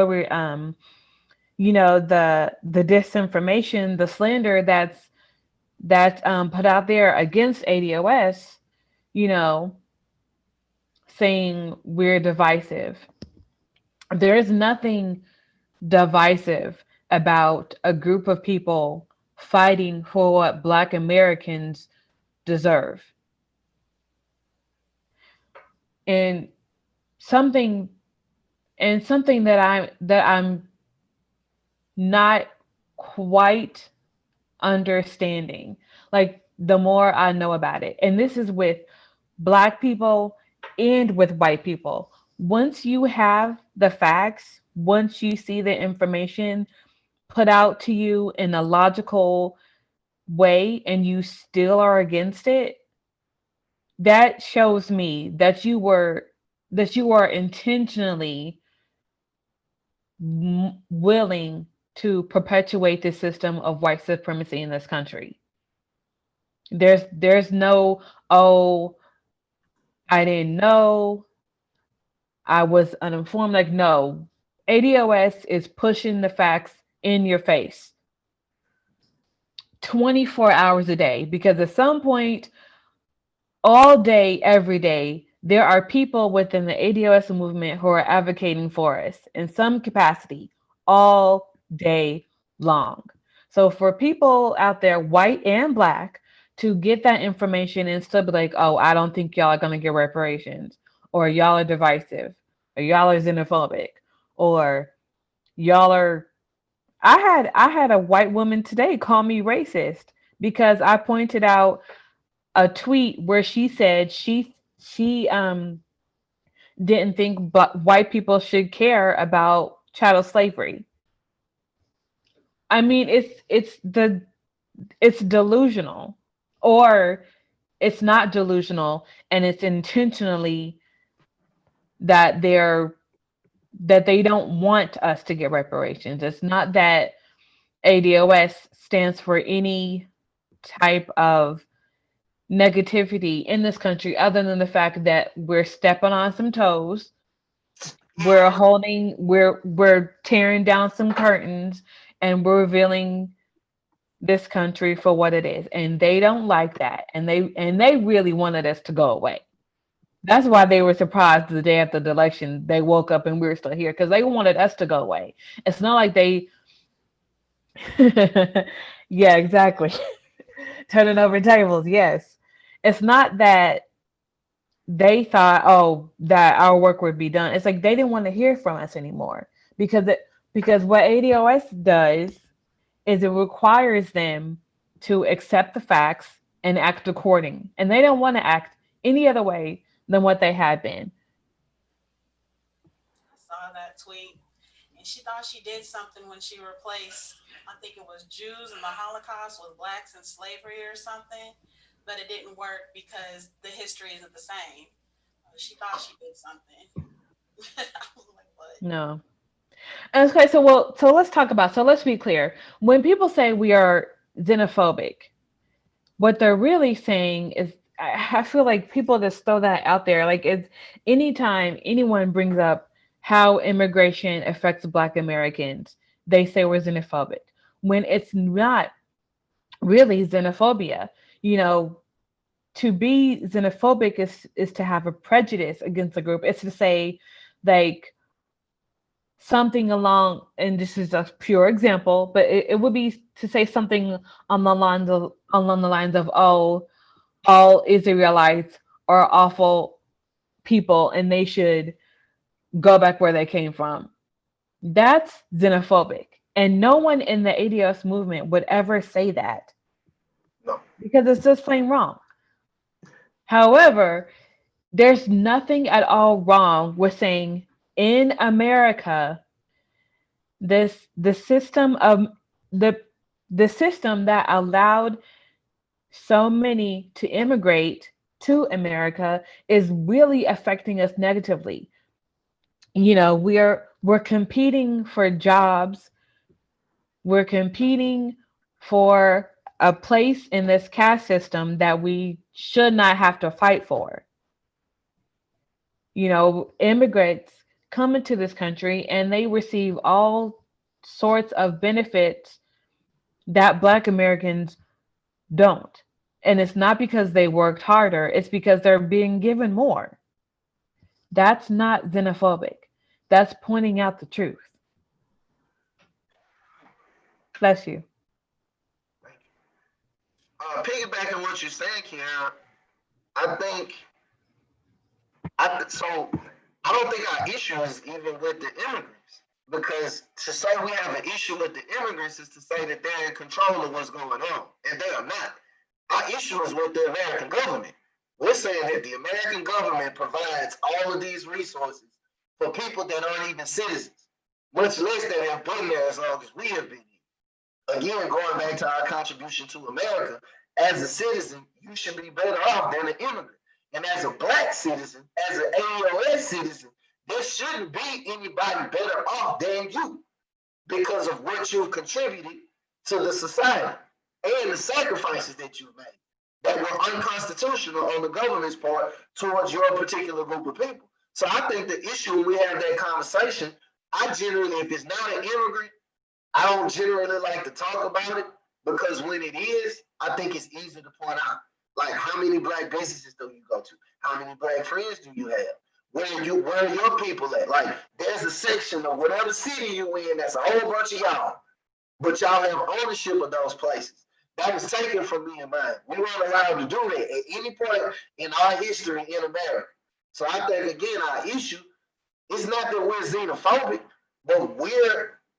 we the disinformation, the slander that's put out there against ADOS, saying we're divisive. There is nothing divisive about a group of people fighting for what Black Americans deserve. And something something that I'm not quite understanding. Like the more I know about it, and this is with Black people and with white people. Once you have the facts, once you see the information put out to you in a logical way and you still are against it, that shows me that you are intentionally willing to perpetuate the system of white supremacy in this country. There's no, oh, I didn't know, I was uninformed. Like, no, ADOS is pushing the facts in your face 24 hours a day, because at some point, all day, every day, there are people within the ADOS movement who are advocating for us in some capacity all day long. So for people out there, white and Black, to get that information and still be like, oh, I don't think y'all are going to get reparations, or y'all are divisive, or y'all are xenophobic, or y'all are. I had a white woman today call me racist because I pointed out a tweet where she said she didn't think but white people should care about chattel slavery. I mean, it's delusional, or it's not delusional, and it's intentionally that they don't want us to get reparations. It's not that ADOS stands for any type of negativity in this country other than the fact that we're stepping on some toes, we're tearing down some curtains, and we're revealing this country for what it is, and they don't like that, and they really wanted us to go away. That's why they were surprised the day after the election they woke up and we were still here, because they wanted us to go away. It's not like they yeah, exactly. Turning over tables, yes. It's not that they thought, oh, that our work would be done. It's like they didn't want to hear from us anymore, because what ADOS does is it requires them to accept the facts and act according. And they don't want to act any other way than what they had been. I saw that tweet, and she thought she did something when she replaced, I think it was Jews in the Holocaust with blacks in slavery or something, but it didn't work because the history isn't the same. She thought she did something. I was like, what? No. Okay, so let's talk about, so let's be clear. When people say we are xenophobic, what they're really saying is, I feel like people just throw that out there. Like, it's anytime anyone brings up how immigration affects Black Americans, they say we're xenophobic, when it's not really xenophobia. You know, to be xenophobic is to have a prejudice against a group. It's to say, like, something along, and this is a pure example, but it would be to say something along the lines of, oh, all Israelites are awful people and they should go back where they came from. That's xenophobic. And no one in the ADOS movement would ever say that. No. Because it's just plain wrong. However, there's nothing at all wrong with saying, in America, the system that allowed so many to immigrate to America is really affecting us negatively. You know, we're competing for jobs, we're competing for a place in this caste system that we should not have to fight for. You know, immigrants come into this country and they receive all sorts of benefits that Black Americans don't. And it's not because they worked harder, it's because they're being given more. That's not xenophobic. That's pointing out the truth. Bless you. Piggybacking what you're saying, Kiara, I think I don't think our issue is even with the immigrants. Because to say we have an issue with the immigrants is to say that they're in control of what's going on, and they are not. Our issue is with the American government. We're saying that the American government provides all of these resources for people that aren't even citizens, much less that have been there as long as we have been here. Again, going back to our contribution to America, as a citizen, you should be better off than an immigrant. And as a black citizen, as an ADOS citizen, there shouldn't be anybody better off than you because of what you've contributed to the society and the sacrifices that you've made that were unconstitutional on the government's part towards your particular group of people. So I think the issue when we have that conversation, I generally, if it's not an immigrant, I don't generally like to talk about it because when it is, I think it's easy to point out. Like, how many black businesses do you go to? How many black friends do you have? Where are your people at? Like, there's a section of whatever city you in that's a whole bunch of y'all, but y'all have ownership of those places. That was taken from me and mine. We weren't allowed to do that at any point in our history in America. So I think, again, our issue is not that we're xenophobic, but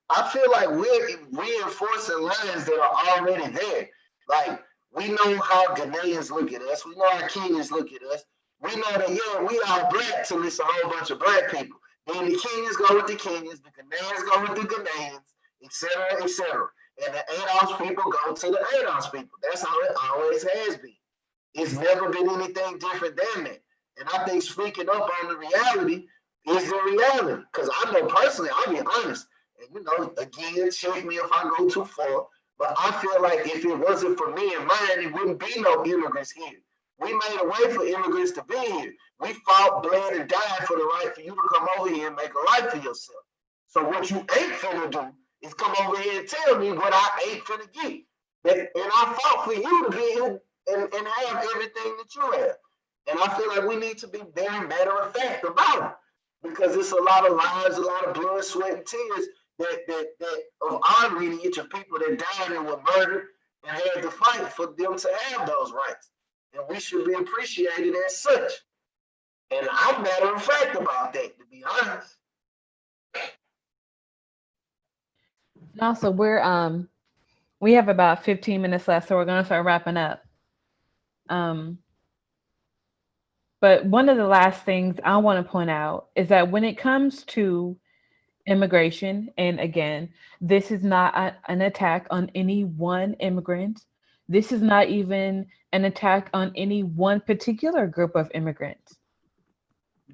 I feel like we're reinforcing lines that are already there. Like, we know how Ghanaians look at us. We know how Kenyans look at us. We know that, yeah, we are black till it's a whole bunch of black people. Then the Kenyans go with the Kenyans, the Ghanaians go with the Ghanaians, et cetera, et cetera. And the ADOS people go to the ADOS people. That's how it always has been. It's never been anything different than that. And I think speaking up on the reality is the reality. Because I know personally, I'll be honest, and you know, again, check me if I go too far, but I feel like if it wasn't for me and mine, it wouldn't be no immigrants here. We made a way for immigrants to be here. We fought, bled, and died for the right for you to come over here and make a life for yourself. So what you ain't finna do is come over here and tell me what I ain't finna get. And I fought for you to be here and have everything that you have. And I feel like we need to be very matter of fact about it. Because it's a lot of lives, a lot of blood, sweat, and tears that of our lineage of people that died and were murdered and had to fight for them to have those rights. And we should be appreciated as such. And I'm matter of fact about that, to be honest. Also, we have about 15 minutes left, so we're gonna start wrapping up. But one of the last things I want to point out is that when it comes to immigration, and again, this is not an attack on any one immigrant. This is not even an attack on any one particular group of immigrants.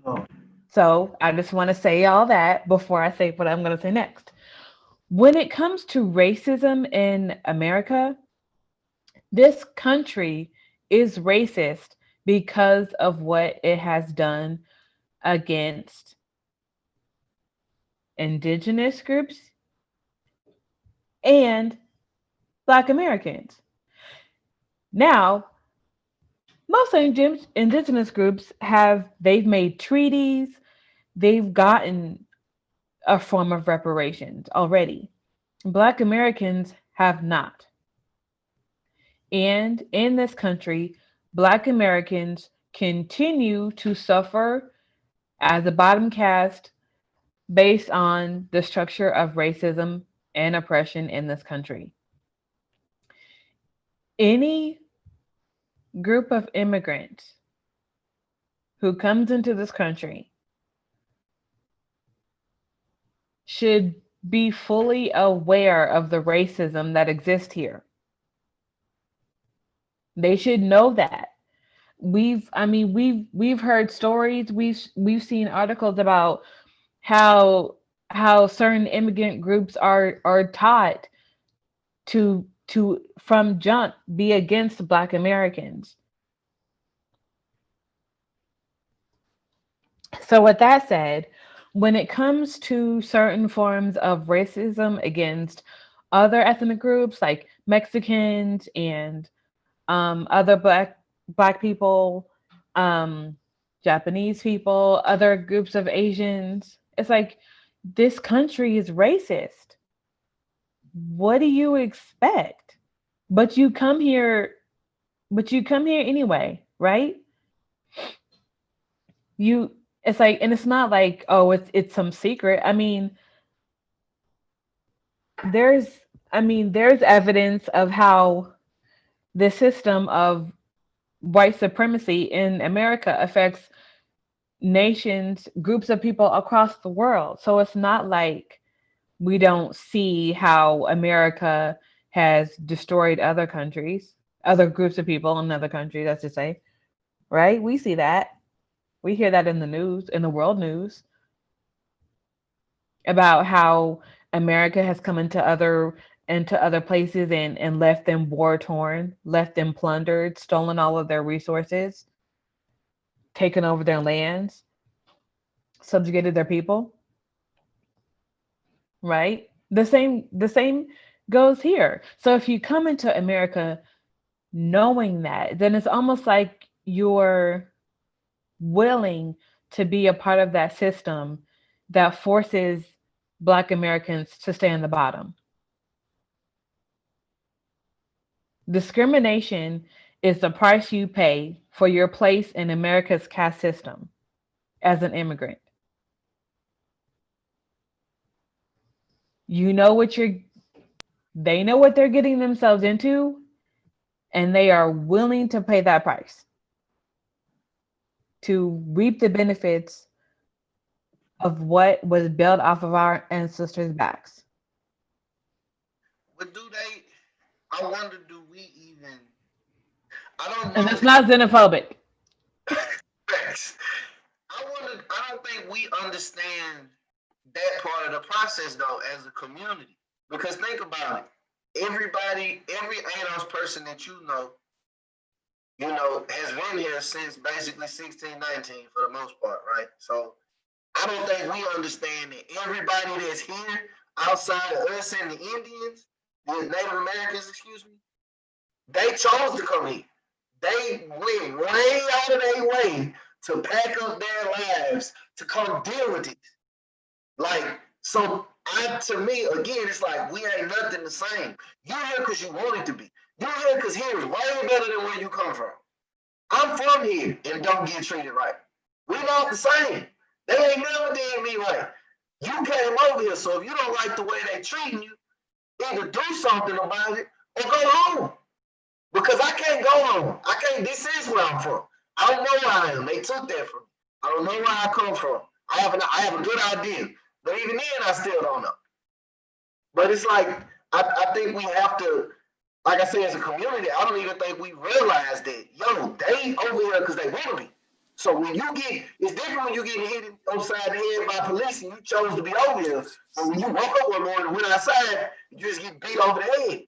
No. So I just want to say all that before I say what I'm going to say next. When it comes to racism in America, this country is racist because of what it has done against indigenous groups and Black Americans. Now, most indigenous groups they've made treaties, they've gotten a form of reparations already. Black Americans have not. And in this country, Black Americans continue to suffer as a bottom caste based on the structure of racism and oppression in this country. Any group of immigrants who comes into this country should be fully aware of the racism that exists here. They should know that. We've heard stories, we've seen articles about how certain immigrant groups are taught to from jump be against Black Americans. So with that said, when it comes to certain forms of racism against other ethnic groups like Mexicans and other black people, Japanese people, other groups of Asians, it's like, this country is racist. What do you expect? But you come here anyway, right? You It's like, and it's not like, oh, it's some secret. I mean, there's there's evidence of how the system of white supremacy in America affects nations, groups of people across the world. So it's not like we don't see how America has destroyed other countries, other groups of people in other countries, that's to say, right? We see that. We hear that in the news, in the world news, about how America has come into other places and left them war torn, left them plundered, stolen all of their resources, taken over their lands, subjugated their people, right? The same goes here. So if you come into America knowing that, then it's almost like you're willing to be a part of that system that forces Black Americans to stay on the bottom. Discrimination is the price you pay for your place in America's caste system as an immigrant. You know what you're They know what they're getting themselves into, and they are willing to pay that price to reap the benefits of what was built off of our ancestors' backs. But I wonder, do we even, I don't And know. that's not xenophobic. I don't think we understand that part of the process though as a community. Because think about it. Every ADOS person that has been here since basically 1619 for the most part, right? So I don't think we understand that everybody that's here outside of us and the Indians, the Native Americans, excuse me, they chose to come here. They went way out of their way to pack up their lives to come deal with it. Like, so to me, again, it's like we ain't nothing the same. You're here because you want it to be. You're here because here is way better than where you come from. I'm from here and don't get treated right. We not the same. They ain't never did me right. You came over here, so if you don't like the way they treating you, either do something about it or go home. Because I can't go home. This is where I'm from. I don't know where I am. They took that from me. I don't know where I come from. I have a good idea. But even then, I still don't know. But it's like, I think we have to, like I say, as a community, I don't even think we realize that, they over here because they want to be. So when it's different when you get hit upside the head by police and you chose to be over here. But when you woke up one morning and went outside, you just get beat over the head.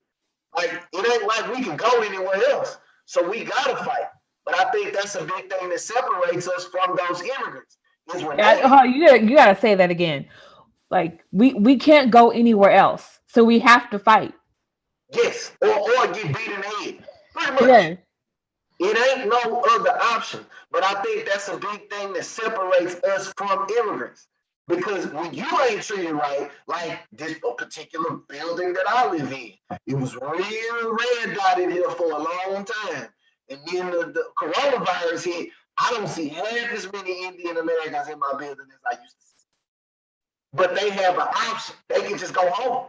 Like, it ain't like we can go anywhere else. So we gotta fight. But I think that's a big thing that separates us from those immigrants. Is when You gotta say that again. Like we can't go anywhere else, so we have to fight. yes, or get beat in the head. Pretty much. Yeah. It ain't no other option. But I think that's a big thing that separates us from immigrants. Because when you ain't treated right, like this particular building that I live in, it was real red dotted here for a long time. And then the coronavirus hit. I don't see half as many Indian Americans in my building as I used to see. But they have an option. They can just go home.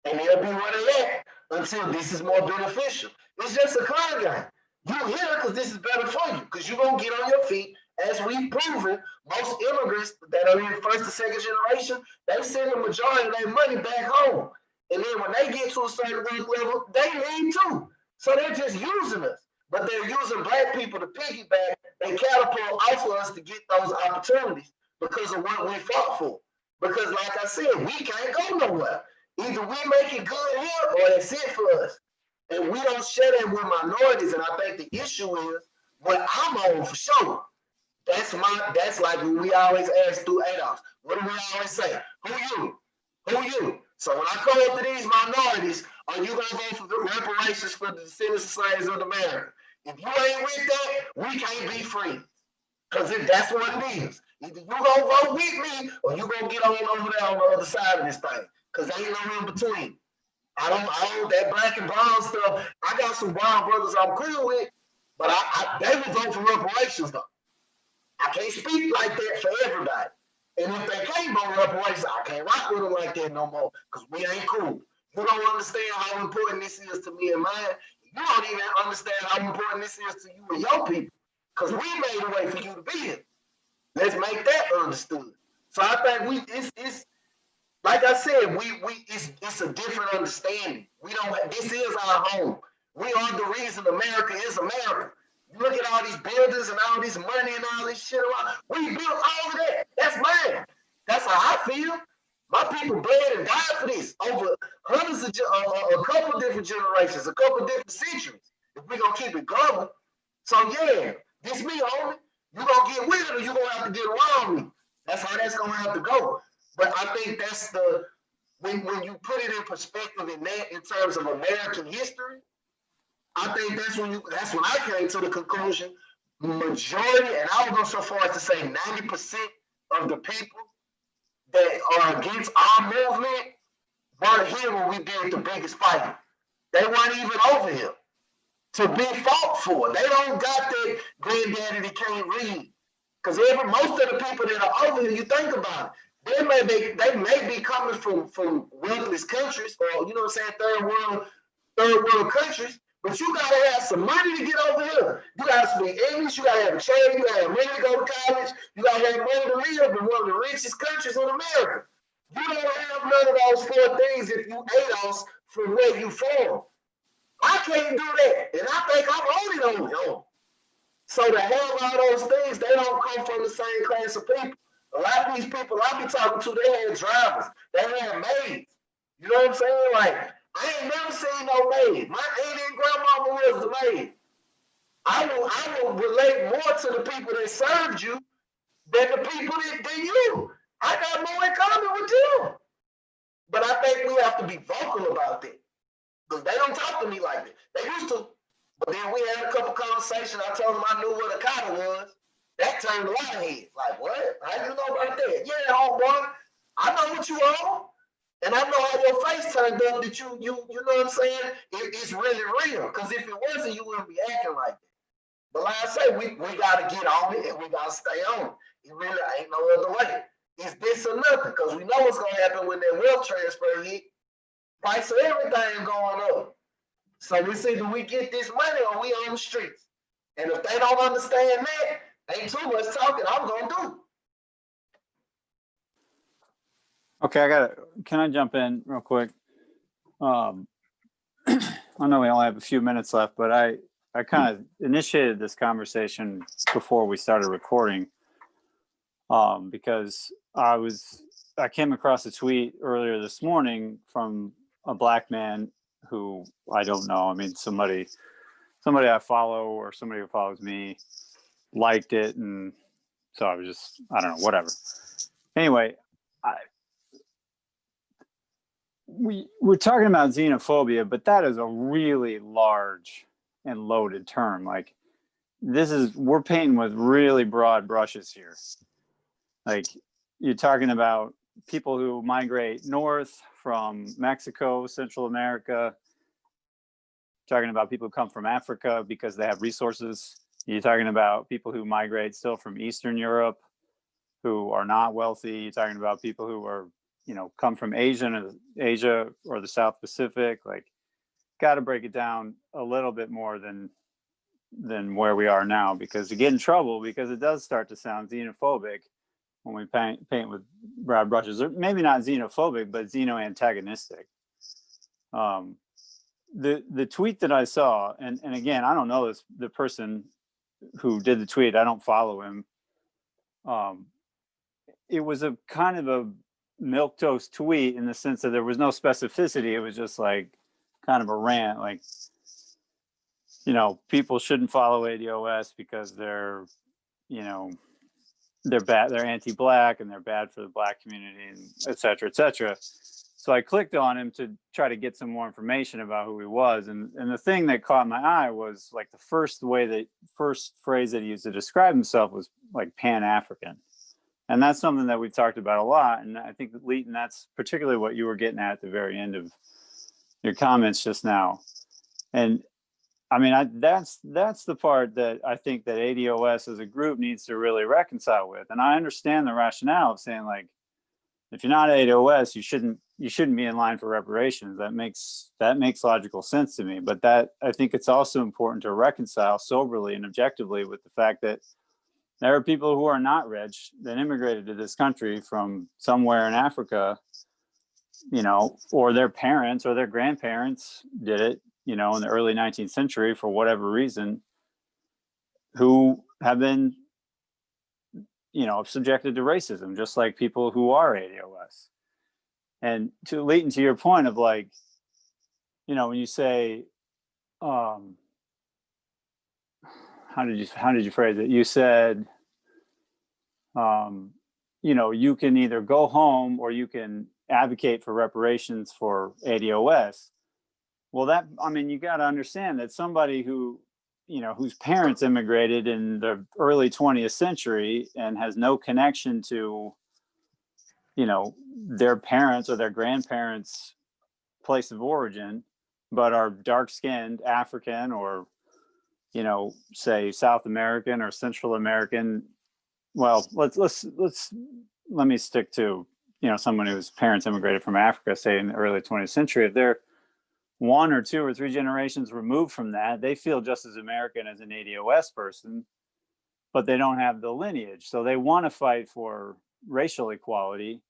And they'll be where they at until this is more beneficial. It's just a con game. You're here because this is better for you, because you're going to get on your feet. As we've proven, most immigrants that are in first and second generation, they send the majority of their money back home. And then when they get to a certain level, they leave too. So they're just using us. But they're using Black people to piggyback and catapult off of us to get those opportunities because of what we fought for. Because like I said, we can't go nowhere. Either we make it good here or it's it for us. And we don't share that with minorities. And I think the issue is what I'm on for sure. That's like when we always ask through ADOS. What do we always say? Who you? Who you? So when I come up to these minorities, are you gonna vote for the reparations for the descendants of slaves of America? If you ain't with that, we can't be friends. Because that's what it is. Either you gonna vote with me or you gonna get on over there on the other side of this thing. Because there ain't no in between. I don't that black and brown stuff. I got some brown brothers I'm cool with, but they would vote for reparations though. I can't speak like that for everybody. And if they can't vote reparations, I can't rock with them like that no more because we ain't cool. You don't understand how important this is to me and mine. You don't even understand how important this is to you and your people because we made a way for you to be here. Let's make that understood. So I think it's like I said, it's a different understanding. We don't. This is our home. We are the reason America is America. You look at all these buildings and all this money and all this shit around. We built all of that. That's mine. That's how I feel. My people bled and died for this over hundreds of a couple different generations, a couple different centuries. If we gonna keep it global, so yeah, this me, homie. You gonna get with it, or you gonna have to get around me. That's how that's gonna have to go. But I think that's the when you put it in perspective in terms of American history, I think that's when I came to the conclusion. Majority, and I would go so far as to say 90% of the people that are against our movement weren't here when we did the biggest fighting. They weren't even over here to be fought for. They don't got that granddaddy that can't read. Because most of the people that are over here, you think about it, they may be coming from wealthless countries or you know what I'm saying, third world countries, but you gotta have some money to get over here. You gotta speak English, you gotta have a trade, you gotta have money to go to college, you gotta have money to live in one of the richest countries in America. You don't have none of those four things if you ADOS from where you from. I can't do that, and I think I'm only on. So to have all those things, they don't come from the same class of people. A lot of these people I be talking to, they had drivers, they had maids. You know what I'm saying? Like, I ain't never seen no maid. My auntie and grandmama was the maid. I will relate more to the people that served you than the people than you. I got more in common with you. But I think we have to be vocal about that. Because they don't talk to me like that. They used to. But then we had a couple conversations. I told them I knew what a cotter was. That turned a lot of heads. Like, what? How you know about that? Yeah, homeboy. I know what you on. And I know how your face turned up that you know what I'm saying? It's really real. Because if it wasn't, you wouldn't be acting like that. But like I say, we got to get on it and we got to stay on it. It really ain't no other way. It's this or nothing. Because we know what's going to happen when that wealth transfer hit. Price of everything going up. So it's either we get this money or we on the streets. And if they don't understand that, ain't too much talking I'm going to do. Okay, can I jump in real quick? I know we only have a few minutes left, but I kind of initiated this conversation before we started recording because I came across a tweet earlier this morning from a black man who I don't know. I mean, somebody I follow or somebody who follows me liked it. And so I was just, I don't know, whatever. Anyway, we're talking about xenophobia, but that is a really large and loaded term. Like we're painting with really broad brushes here. Like you're talking about people who migrate north from Mexico, Central America, talking about people who come from Africa because they have resources. You're talking about people who migrate still from Eastern Europe who are not wealthy. You're talking about people who are, come from Asia or the South Pacific. Like, got to break it down a little bit more than where we are now, because you get in trouble because it does start to sound xenophobic when we paint with broad brushes. Or maybe not xenophobic, but xeno-antagonistic. The tweet that I saw, and again, I don't know the person who did the tweet. I don't follow him. It was a kind of a milquetoast tweet in the sense that there was no specificity. It was just like kind of a rant, like, people shouldn't follow ADOS because they're bad, they're anti-black and they're bad for the black community, and et cetera, et cetera. So I clicked on him to try to get some more information about who he was. And the thing that caught my eye was like the first phrase that he used to describe himself was like Pan-African. And that's something that we've talked about a lot. And I think, Leighton, that's particularly what you were getting at the very end of your comments just now. And I mean, that's the part that I think that ADOS as a group needs to really reconcile with. And I understand the rationale of saying, like, if you're not ADOS, you shouldn't be in line for reparations. That makes logical sense to me. But that, I think it's also important to reconcile soberly and objectively with the fact that there are people who are not rich that immigrated to this country from somewhere in Africa, you know, or their parents or their grandparents did it, you know, in the early 19th century for whatever reason, who have been, you know, subjected to racism, just like people who are ADOS. And to Leighton, to your point of, like, you know, when you say, how did you phrase it? You said, you know, you can either go home or you can advocate for reparations for ADOS. Well, that, I mean, you got to understand that somebody who, you know, whose parents immigrated in the early 20th century and has no connection to, you know, their parents or their grandparents' place of origin, but are dark-skinned African or, you know, say South American or Central American. Well, let me stick to, you know, someone whose parents immigrated from Africa, say in the early 20th century. If they're 1 or 2 or 3 generations removed from that, they feel just as American as an ADOS person, but they don't have the lineage. So they want to fight for racial equality,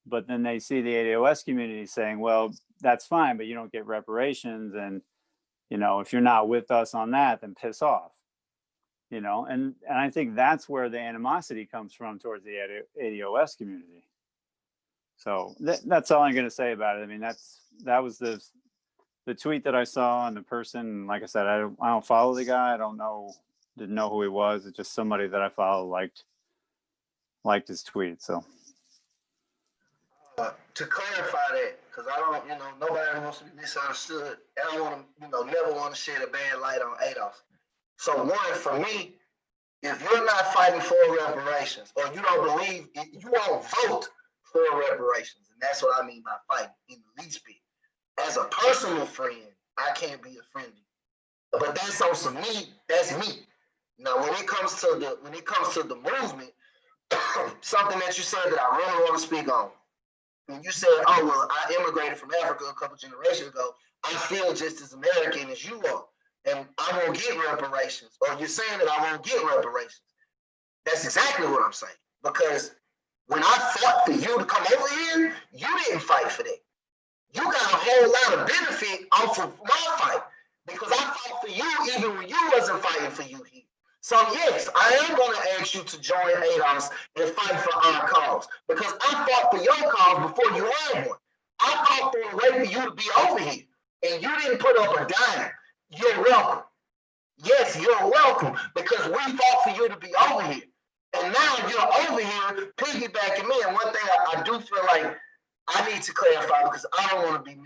but then they see the ADOS community saying, well, that's fine, but you don't get reparations. And, you know, if you're not with us on that, then piss off, you know? And I think that's where the animosity comes from towards the ADOS community. So that's all I'm going to say about it. I mean, that was the tweet that I saw, and the person, like I said, I don't follow the guy. Didn't know who he was. It's just somebody that I follow liked his tweet. So to clarify that, because I don't, you know, nobody wants to be misunderstood. I don't want to, you know, never want to shed a bad light on ADOS. So one, for me, if you're not fighting for reparations, or you don't believe, you won't vote for reparations, and that's what I mean by fighting in the least bit. As a personal friend, I can't be a friend of you. But that's on some me, that's me. Now, when it comes to the movement, something that you said that I really want to speak on. When you said, oh, well, I immigrated from Africa a couple generations ago, I feel just as American as you are, and I won't get reparations. Or you're saying that I won't get reparations. That's exactly what I'm saying. Because when I fought for you to come over here, you didn't fight for that. You got a whole lot of benefit off of my fight, because I fought for you even when you wasn't fighting for you here. So yes, I am going to ask you to join ADOS and fight for our cause, because I fought for your cause before you had one. I fought for a way for you to be over here, and you didn't put up a dime. You're welcome. Yes, you're welcome, because we fought for you to be over here. And now you're over here piggybacking me. And one thing I do feel like I need to clarify, because I don't want to be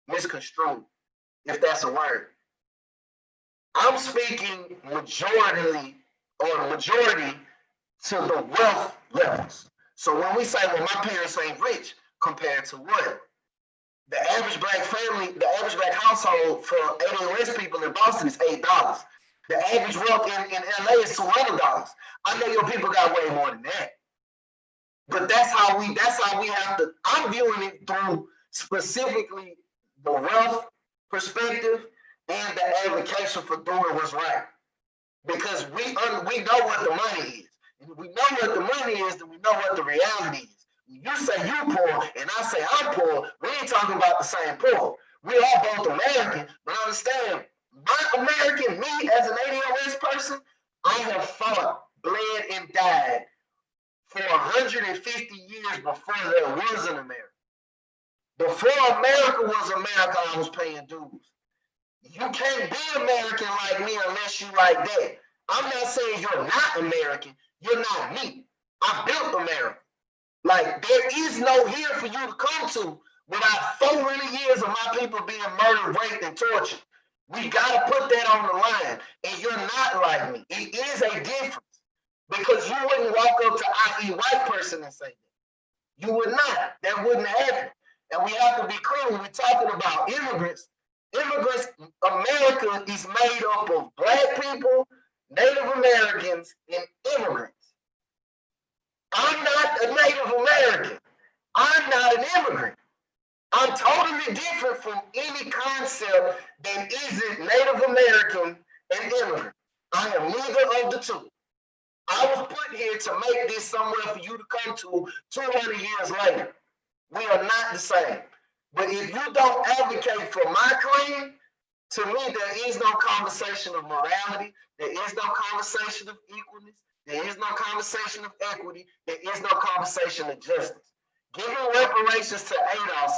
misconstrued, if that's a word. I'm speaking majority to the wealth levels. So when we say, well, my parents ain't rich, compared to what? The average black family, the average black household for ADOS people in Boston is $8. The average wealth in LA is $200. I know your people got way more than that. But that's how we have to, I'm viewing it through specifically the wealth perspective and the advocacy for doing what's right. Because we know what the money is. And if we know what the money is, then we know what the reality is. When you say you poor and I say I'm poor, we ain't talking about the same poor. We are both American, but understand, my American, me as an ADOS person, I have fought, bled, and died for 150 years before there was an America. Before America was America, I was paying dues. You can't be American like me unless you like that. I'm not saying you're not American. You're not me. I built America. Like, there is no here for you to come to without 400 years of my people being murdered, raped, and tortured. We got to put that on the line. And you're not like me. It is a difference. Because you wouldn't walk up to i.e. white person and say that. You would not. That wouldn't happen. And we have to be clear when we're talking about immigrants. Immigrants, America is made up of Black people, Native Americans, and immigrants. I'm not a Native American. I'm not an immigrant. I'm totally different from any concept that isn't Native American and immigrant. I am neither of the two. I was put here to make this somewhere for you to come to 200 years later. We are not the same. But if you don't advocate for my claim, to me, there is no conversation of morality. There is no conversation of equalness. There is no conversation of equity. There is no conversation of justice. Giving reparations to ADOS,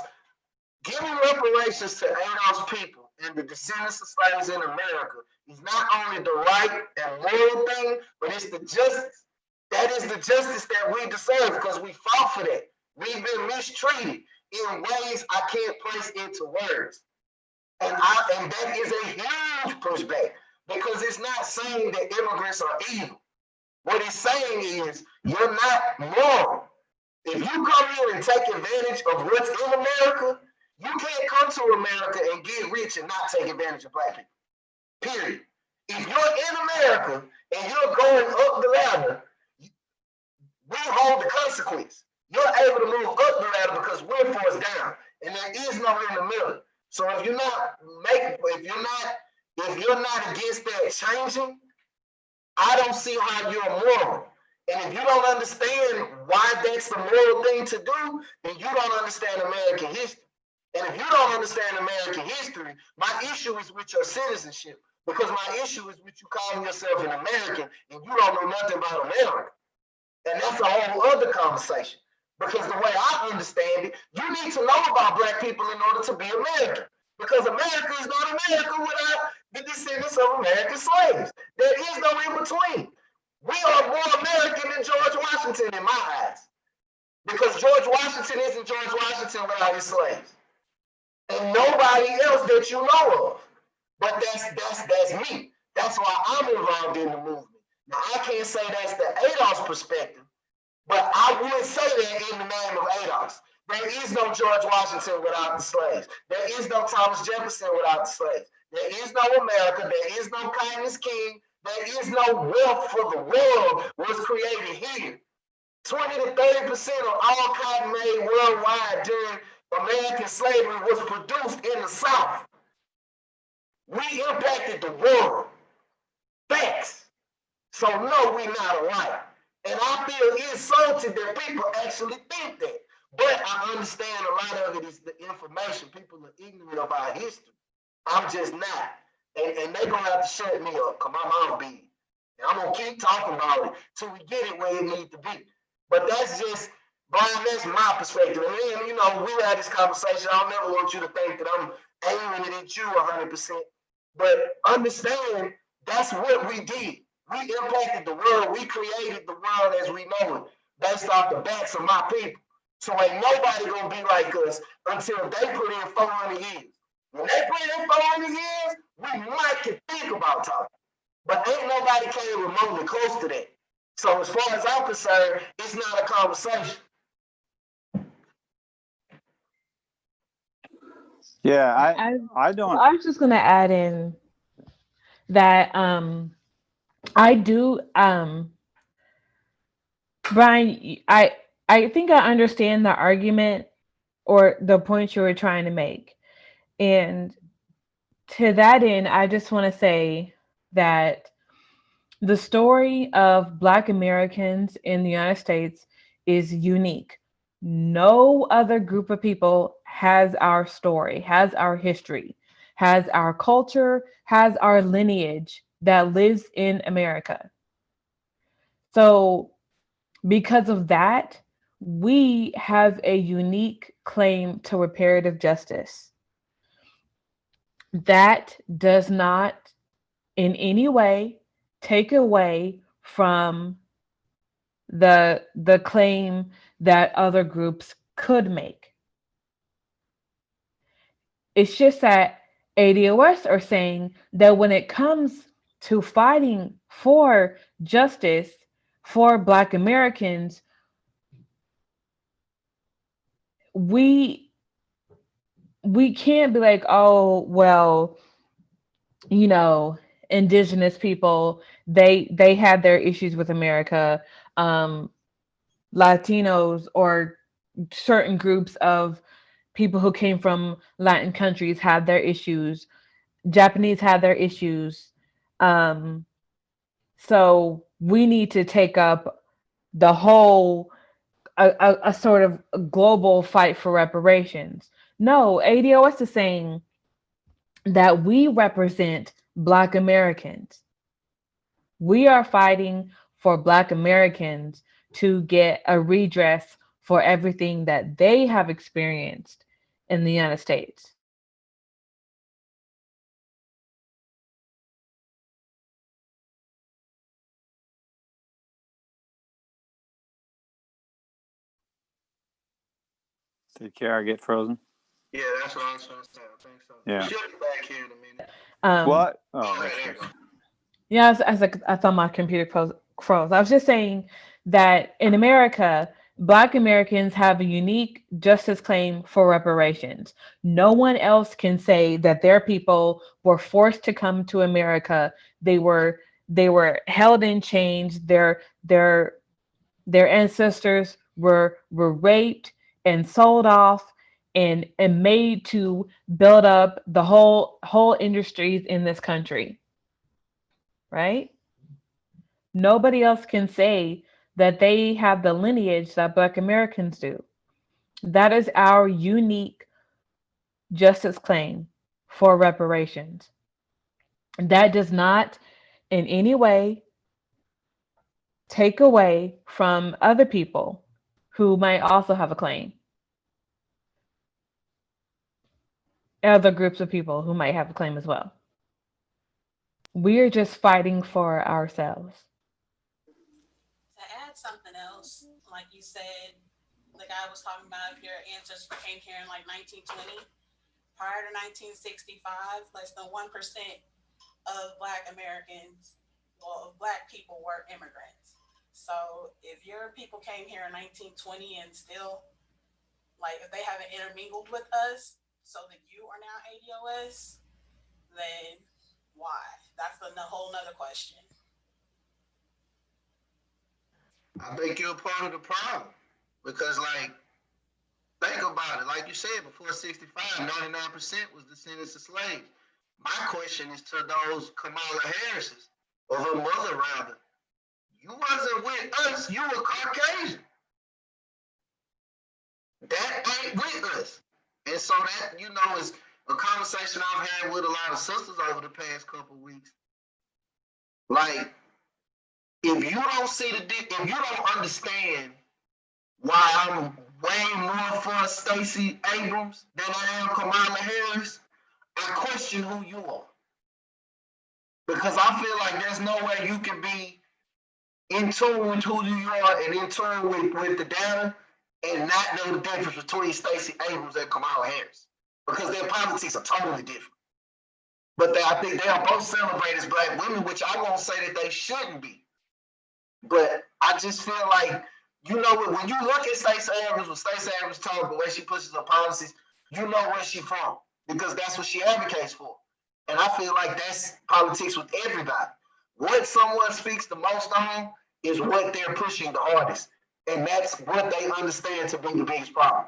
giving reparations to ADOS people and the descendants of slaves in America is not only the right and moral thing, but it's the justice. That is the justice that we deserve because we fought for that. We've been mistreated in ways I can't place into words. And that is a huge pushback because it's not saying that immigrants are evil. What it's saying is you're not moral. If you come here and take advantage of what's in America, you can't come to America and get rich and not take advantage of Black people. Period. If you're in America and you're going up the ladder, we hold the consequence. You're able to move up the ladder because we're forced down, and there is no in the middle. So if you're not against that changing, I don't see how you're moral. And if you don't understand why that's the moral thing to do, then you don't understand American history. And if you don't understand American history, my issue is with your citizenship, because my issue is with you calling yourself an American and you don't know nothing about America. And that's a whole other conversation. Because the way I understand it, you need to know about Black people in order to be American. Because America is not America without the descendants of American slaves. There is no in between. We are more American than George Washington in my eyes. Because George Washington isn't George Washington without his slaves. And nobody else that you know of. But that's me. That's why I'm involved in the movement. Now, I can't say that's the ADOS perspective, but I would say that in the name of ADOS. There is no George Washington without the slaves. There is no Thomas Jefferson without the slaves. There is no America. There is no kindness king. There is no wealth for the world was created here. 20 to 30% of all cotton made worldwide during American slavery was produced in the South. We impacted the world. Facts. So no, we're not alike. And I feel insulted that people actually think that. But I understand a lot of it is the information. People are ignorant of our history. I'm just not. And they're going to have to shut me up because I'm on beat. And I'm going to keep talking about it till we get it where it needs to be. But that's just, Brian, that's my perspective. And then, you know, we had this conversation. I don't never want you to think that I'm aiming it at you 100%. But understand that's what we did. We impacted the world. We created the world as we know it based off the backs of my people. So ain't nobody going to be like us until they put in 400 years. When they put in 400 years, we might can think about talking. But ain't nobody came remotely close to that. So as far as I'm concerned, it's not a conversation. Yeah, I don't. I was just gonna add in that I do Brian, I think I understand the argument or the point you were trying to make. And to that end, I just want to say that the story of Black Americans in the United States is unique. No other group of people has our story, has our history, has our culture, has our lineage that lives in America. So, because of that, we have a unique claim to reparative justice. That does not in any way take away from the claim that other groups could make. It's just that ADOS are saying that when it comes to fighting for justice for Black Americans, we we can't be like, oh, well, you know, indigenous people, they had their issues with America. Um, Latinos or certain groups of people who came from Latin countries had their issues. Japanese had their issues. Um, so we need to take up the whole a sort of global fight for reparations. No, ADOS is saying that we represent Black Americans. We are fighting for Black Americans to get a redress for everything that they have experienced in the United States. Did Kiara get frozen? Yeah, that's what I was trying to say. I think so. Yeah. She'll be back here in a minute. What? Oh, Oh, there that's you good. go. Yeah, I thought my computer froze. I was just saying that in America, Black Americans have a unique justice claim for reparations. No one else can say that their people were forced to come to America. They were held in chains. Their ancestors were raped and sold off and made to build up the whole industries in this country, right? Nobody else can say that they have the lineage that Black Americans do. That is our unique justice claim for reparations. That does not in any way take away from other people who might also have a claim. Other groups of people who might have a claim as well. We're just fighting for ourselves. To add something else, like you said, the guy was talking about if your ancestors came here in like 1920, prior to 1965, less than 1% of Black Americans, well, of Black people were immigrants. So if your people came here in 1920 and still, like, if they haven't intermingled with us, so that you are now ADOS, then why? That's a whole nother question. I think you're a part of the problem because, like, think about it. Like you said, before 65, 99% was descendants of slaves. My question is to those Kamala Harris's or her mother, rather. You wasn't with us. You were Caucasian. That ain't with us. And so that, is a conversation I've had with a lot of sisters over the past couple of weeks. Like, if you don't see if you don't understand why I'm way more for Stacey Abrams than I am Kamala Harris, I question who you are. Because I feel like there's no way you can be in tune with who you are and in tune with the data and not know the difference between Stacey Abrams and Kamala Harris. Because their politics are totally different. But I think they are both celebrated as Black women, which I won't say that they shouldn't be. But I just feel like, when you look at Stacey Abrams, when Stacey Abrams talks, the way she pushes her policies, you know where she's from because that's what she advocates for. And I feel like that's politics with everybody. What someone speaks the most on is what they're pushing the hardest. And that's what they understand to be the biggest problem.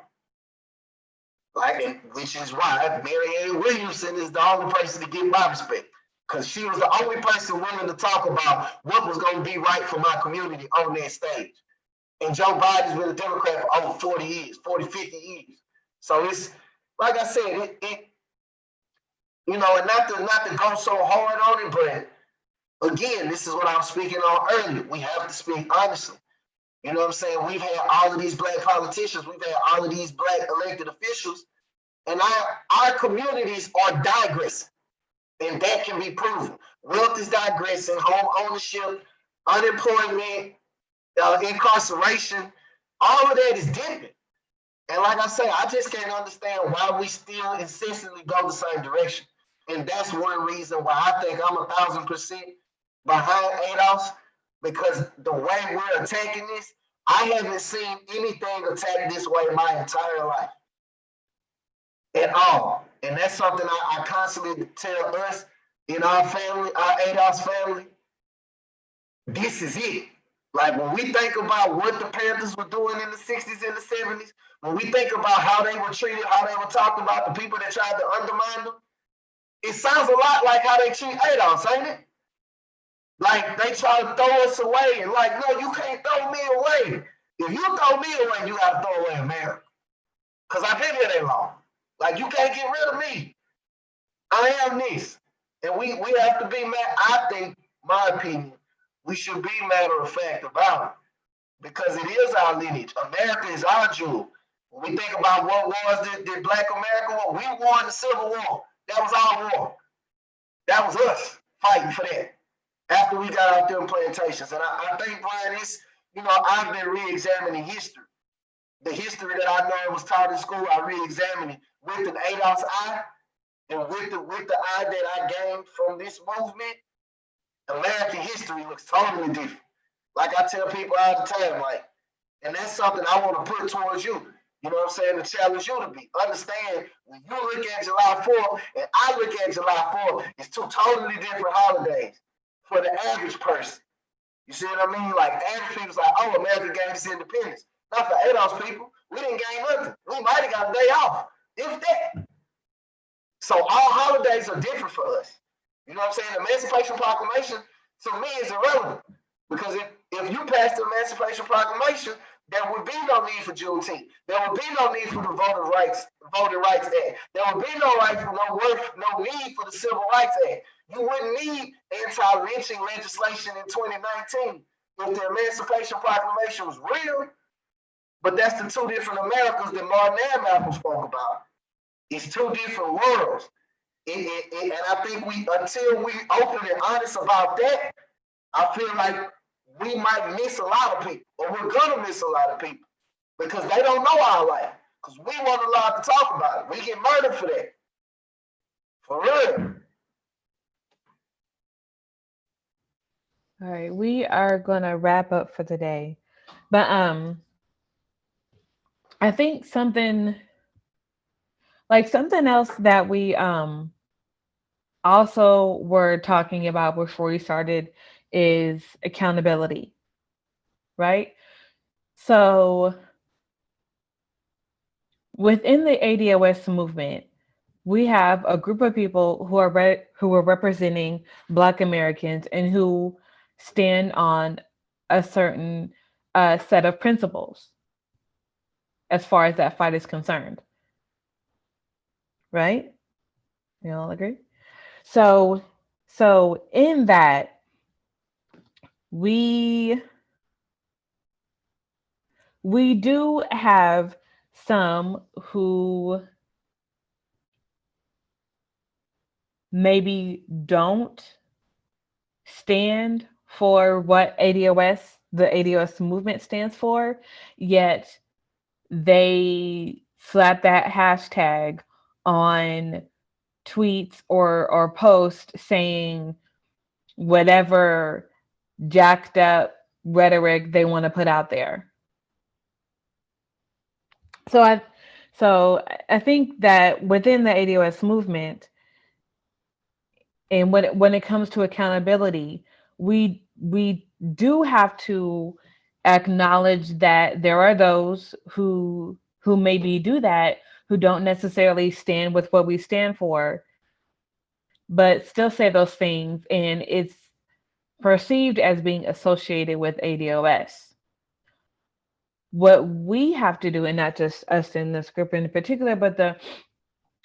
Which is why Marianne Williamson is the only person to get my respect. Because she was the only person willing to talk about what was going to be right for my community on that stage. And Joe Biden's been a Democrat for over 40 years, 50 years. So it's, like I said, and not to go so hard on it, but again, this is what I was speaking on earlier. We have to speak honestly. You know what I'm saying? We've had all of these Black politicians, we've had all of these Black elected officials, and our communities are digressing. And that can be proven. Wealth is digressing, home ownership, unemployment, incarceration, all of that is dipping. And like I say, I just can't understand why we still incessantly go the same direction. And that's one reason why I think I'm 1,000% behind ADOS, because the way we're attacking this, I haven't seen anything attacked this way my entire life. at all. And that's something I constantly tell us in our family, our ADOS family. This is it. Like when we think about what the Panthers were doing in the 60s and the 70s, when we think about how they were treated, how they were talked about, the people that tried to undermine them, it sounds a lot like how they treat ADOS, ain't it? Like they try to throw us away and like, no, you can't throw me away. If you throw me away, you gotta throw away America. Cause I've been here that long. Like you can't get rid of me. I am this. And we have to be mad. I think, my opinion, we should be matter of fact about it. Because it is our lineage. America is our jewel. When we think about what wars did Black America war, we won the Civil War. That was our war. That was us fighting for that. After we got out there in plantations. And I think, Brian, it's, I've been re-examining history. The history that I know was taught in school, I re-examined it with an ADOS eye and with the eye that I gained from this movement. American history looks totally different. Like I tell people all the time, like, and that's something I want to put towards you. You know what I'm saying? To challenge you to be. Understand, when you look at July 4th and I look at July 4th, it's two totally different holidays for the average person. You see what I mean? Like, average people's like, oh, America gained its independence. Not for ADOS people. We didn't gain nothing. We might have got a day off, if that. So all holidays are different for us. You know what I'm saying? The Emancipation Proclamation, to me, is irrelevant. Because if you pass the Emancipation Proclamation, there would be no need for Juneteenth. There would be no need for the Voting Rights Act. There would be no need for the Civil Rights Act. You wouldn't need anti-lynching legislation in 2019 if the Emancipation Proclamation was real. But that's the two different Americas that Martin and Malcolm spoke about. It's two different worlds. And I think until we open and honest about that, I feel like we might miss a lot of people, or we're gonna miss a lot of people because they don't know our life. Because we weren't allowed to talk about it. We get murdered for that. For real. All right, we are gonna wrap up for today, but I think something else that we also were talking about before we started is accountability, right? So within the ADOS movement, we have a group of people who are representing Black Americans and who stand on a certain set of principles as far as that fight is concerned, right? You all agree? So in that, we do have some who maybe don't stand for what the ADOS movement stands for, yet they slap that hashtag on tweets or posts saying whatever jacked up rhetoric they want to put out there. So I think that within the ADOS movement, and when it comes to accountability, we do have to acknowledge that there are those who maybe do that, who don't necessarily stand with what we stand for, but still say those things, and it's perceived as being associated with ADOS. What we have to do, and not just us in this group in particular, but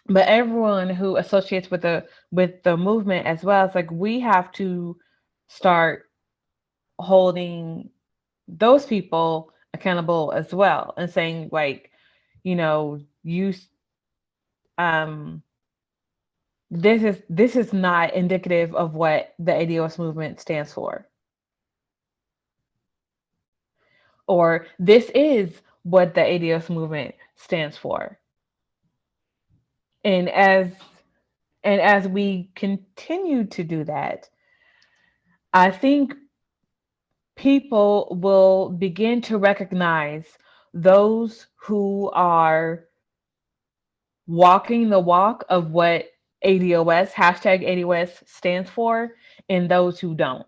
everyone who associates with the movement as well, it's like we have to start holding those people accountable as well, and saying, like, this is not indicative of what the ADOS movement stands for, or this is what the ADOS movement stands for. And as we continue to do that, I think people will begin to recognize those who are walking the walk of what ADOS, hashtag ADOS stands for, and those who don't.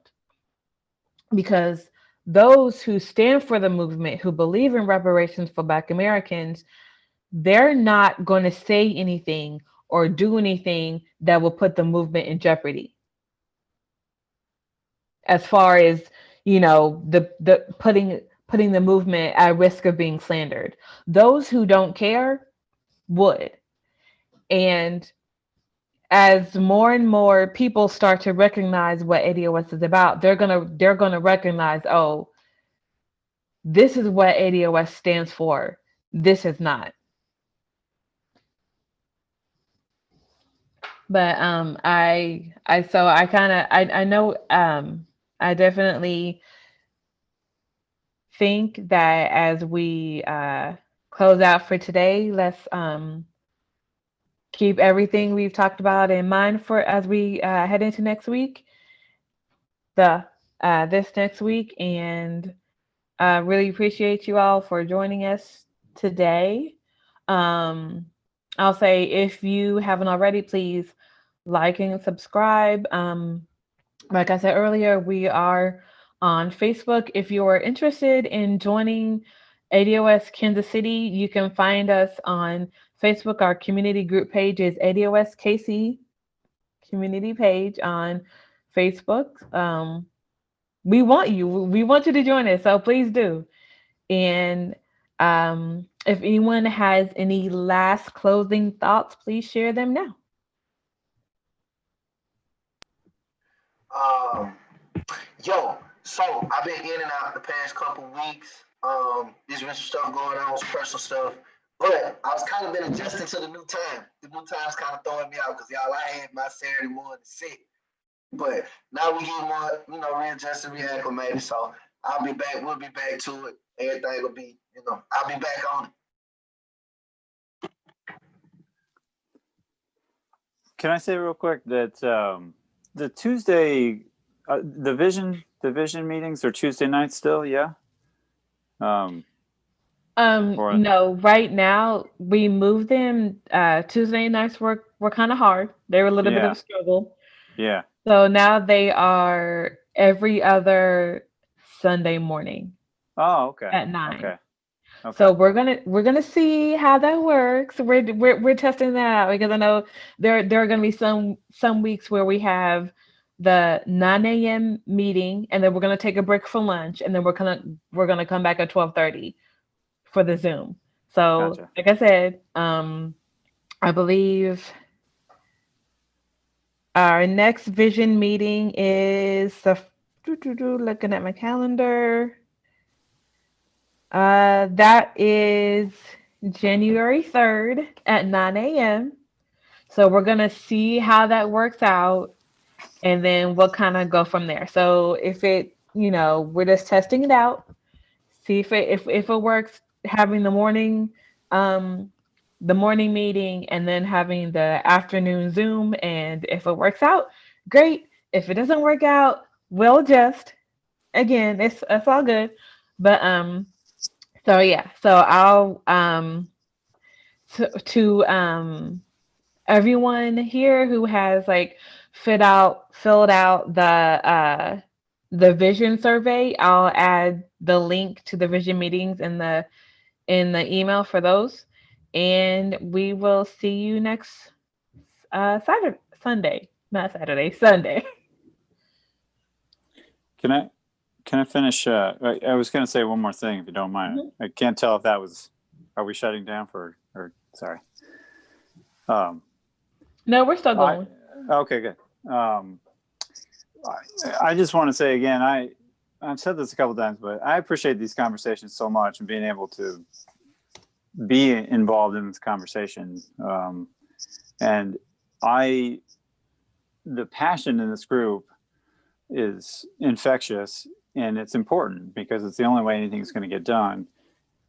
Because those who stand for the movement, who believe in reparations for Black Americans, they're not going to say anything or do anything that will put the movement in jeopardy. As far as, the putting the movement at risk of being slandered. Those who don't care would. And as more and more people start to recognize what ADOS is about, they're gonna recognize, oh, this is what ADOS stands for. This is not. But I know, I definitely think that as we close out for today, let's keep everything we've talked about in mind for as we head into next week, this next week, and really appreciate you all for joining us today. I'll say, if you haven't already, please like and subscribe. Like I said earlier, we are on Facebook. If you are interested in joining ADOS Kansas City, you can find us on Facebook. Our community group page is ADOSKC community page on Facebook. We want you to join us, so please do. And if anyone has any last closing thoughts, please share them now. So I've been in and out the past couple weeks. There's been some stuff going on, some personal stuff. But I was kind of been adjusting to the new time. The new time's kind of throwing me out because y'all, I had my Saturday morning sick. But now we get more, readjusted, reacclimated. So I'll be back. We'll be back to it. Everything will be, I'll be back on it. Can I say real quick that the Tuesday, the vision meetings are Tuesday nights still? Yeah. No, right now we moved them. Tuesday nights were kind of hard. They were a little bit of a struggle. Yeah. So now they are every other Sunday morning. Oh, okay. At 9. Okay. So we're gonna see how that works. We're testing that out, because I know there are gonna be some weeks where we have the 9 a.m. meeting, and then we're gonna take a break for lunch, and then we're gonna come back at 12:30 for the Zoom. So Gotcha. Like I said, I believe our next vision meeting is looking at my calendar. That is January 3rd at 9 a.m. So we're gonna see how that works out, and then we'll kind of go from there. So if it, we're just testing it out, see if it works, having the morning meeting and then having the afternoon Zoom. And if it works out, great. If it doesn't work out, we'll adjust. Again, it's all good. But so yeah, so I'll to everyone here who has filled out the vision survey, I'll add the link to the vision meetings in the email for those, and we will see you next Sunday. Can I finish? I was going to say one more thing, if you don't mind. Mm-hmm. I can't tell if that was. Are we shutting down or sorry? No, we're still going. Okay, good. I just want to say again, I've said this a couple times, but I appreciate these conversations so much, and being able to be involved in this conversation. And the passion in this group is infectious, and it's important because it's the only way anything's going to get done.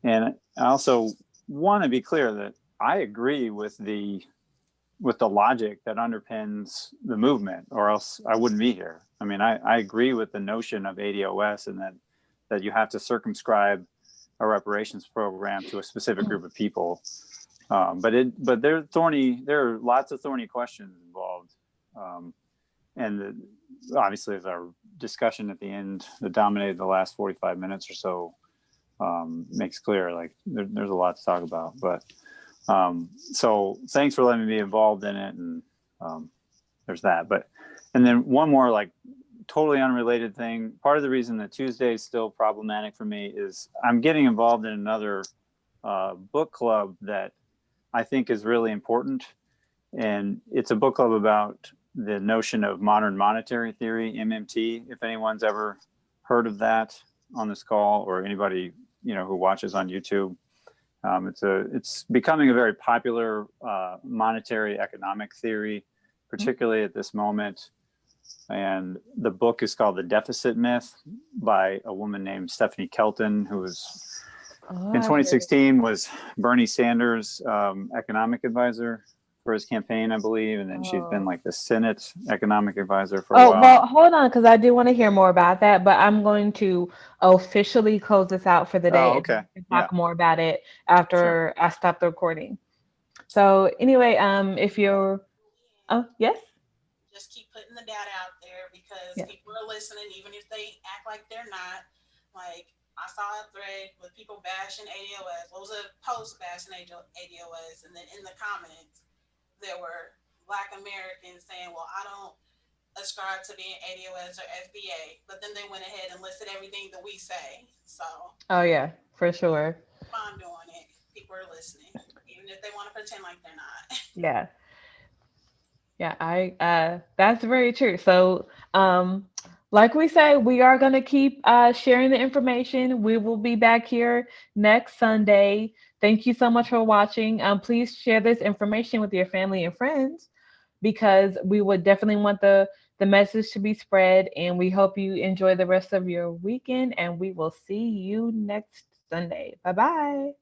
And I also want to be clear that I agree with the logic that underpins the movement, or else I wouldn't be here. I mean, I agree with the notion of ADOS, and that you have to circumscribe a reparations program to a specific group of people. But there are lots of thorny questions involved. And obviously, as our discussion at the end that dominated the last 45 minutes or so makes clear, like there's a lot to talk about. But so thanks for letting me be involved in it. And there's that. And then one more, like, totally unrelated thing. Part of the reason that Tuesday is still problematic for me is I'm getting involved in another book club that I think is really important. And it's a book club about the notion of modern monetary theory, MMT, if anyone's ever heard of that on this call, or anybody, who watches on YouTube. It's becoming a very popular monetary economic theory, particularly at this moment. And the book is called The Deficit Myth by a woman named Stephanie Kelton, who was in 2016 was Bernie Sanders' economic advisor for his campaign, I believe. And then she's been like the Senate economic advisor for a while. Well, hold on, because I do want to hear more about that, but I'm going to officially close this out for the day. Okay. And talk more about it after I stop the recording. So anyway, if you're, yes? Just keep putting the data out there, because people are listening, even if they act like they're not. Like, I saw a thread with people bashing ADOS. What was a post bashing ADOS? And then in the comments, there were Black Americans saying, well, I don't ascribe to being ADOS or FBA. But then they went ahead and listed everything that we say. So. Oh, yeah, for sure. I'm doing it. People are listening, even if they want to pretend like they're not. Yeah. Yeah, that's very true. So, like we say, we are going to keep sharing the information. We will be back here next Sunday. Thank you so much for watching. Please share this information with your family and friends, because we would definitely want the message to be spread. And we hope you enjoy the rest of your weekend, and we will see you next Sunday. Bye-bye.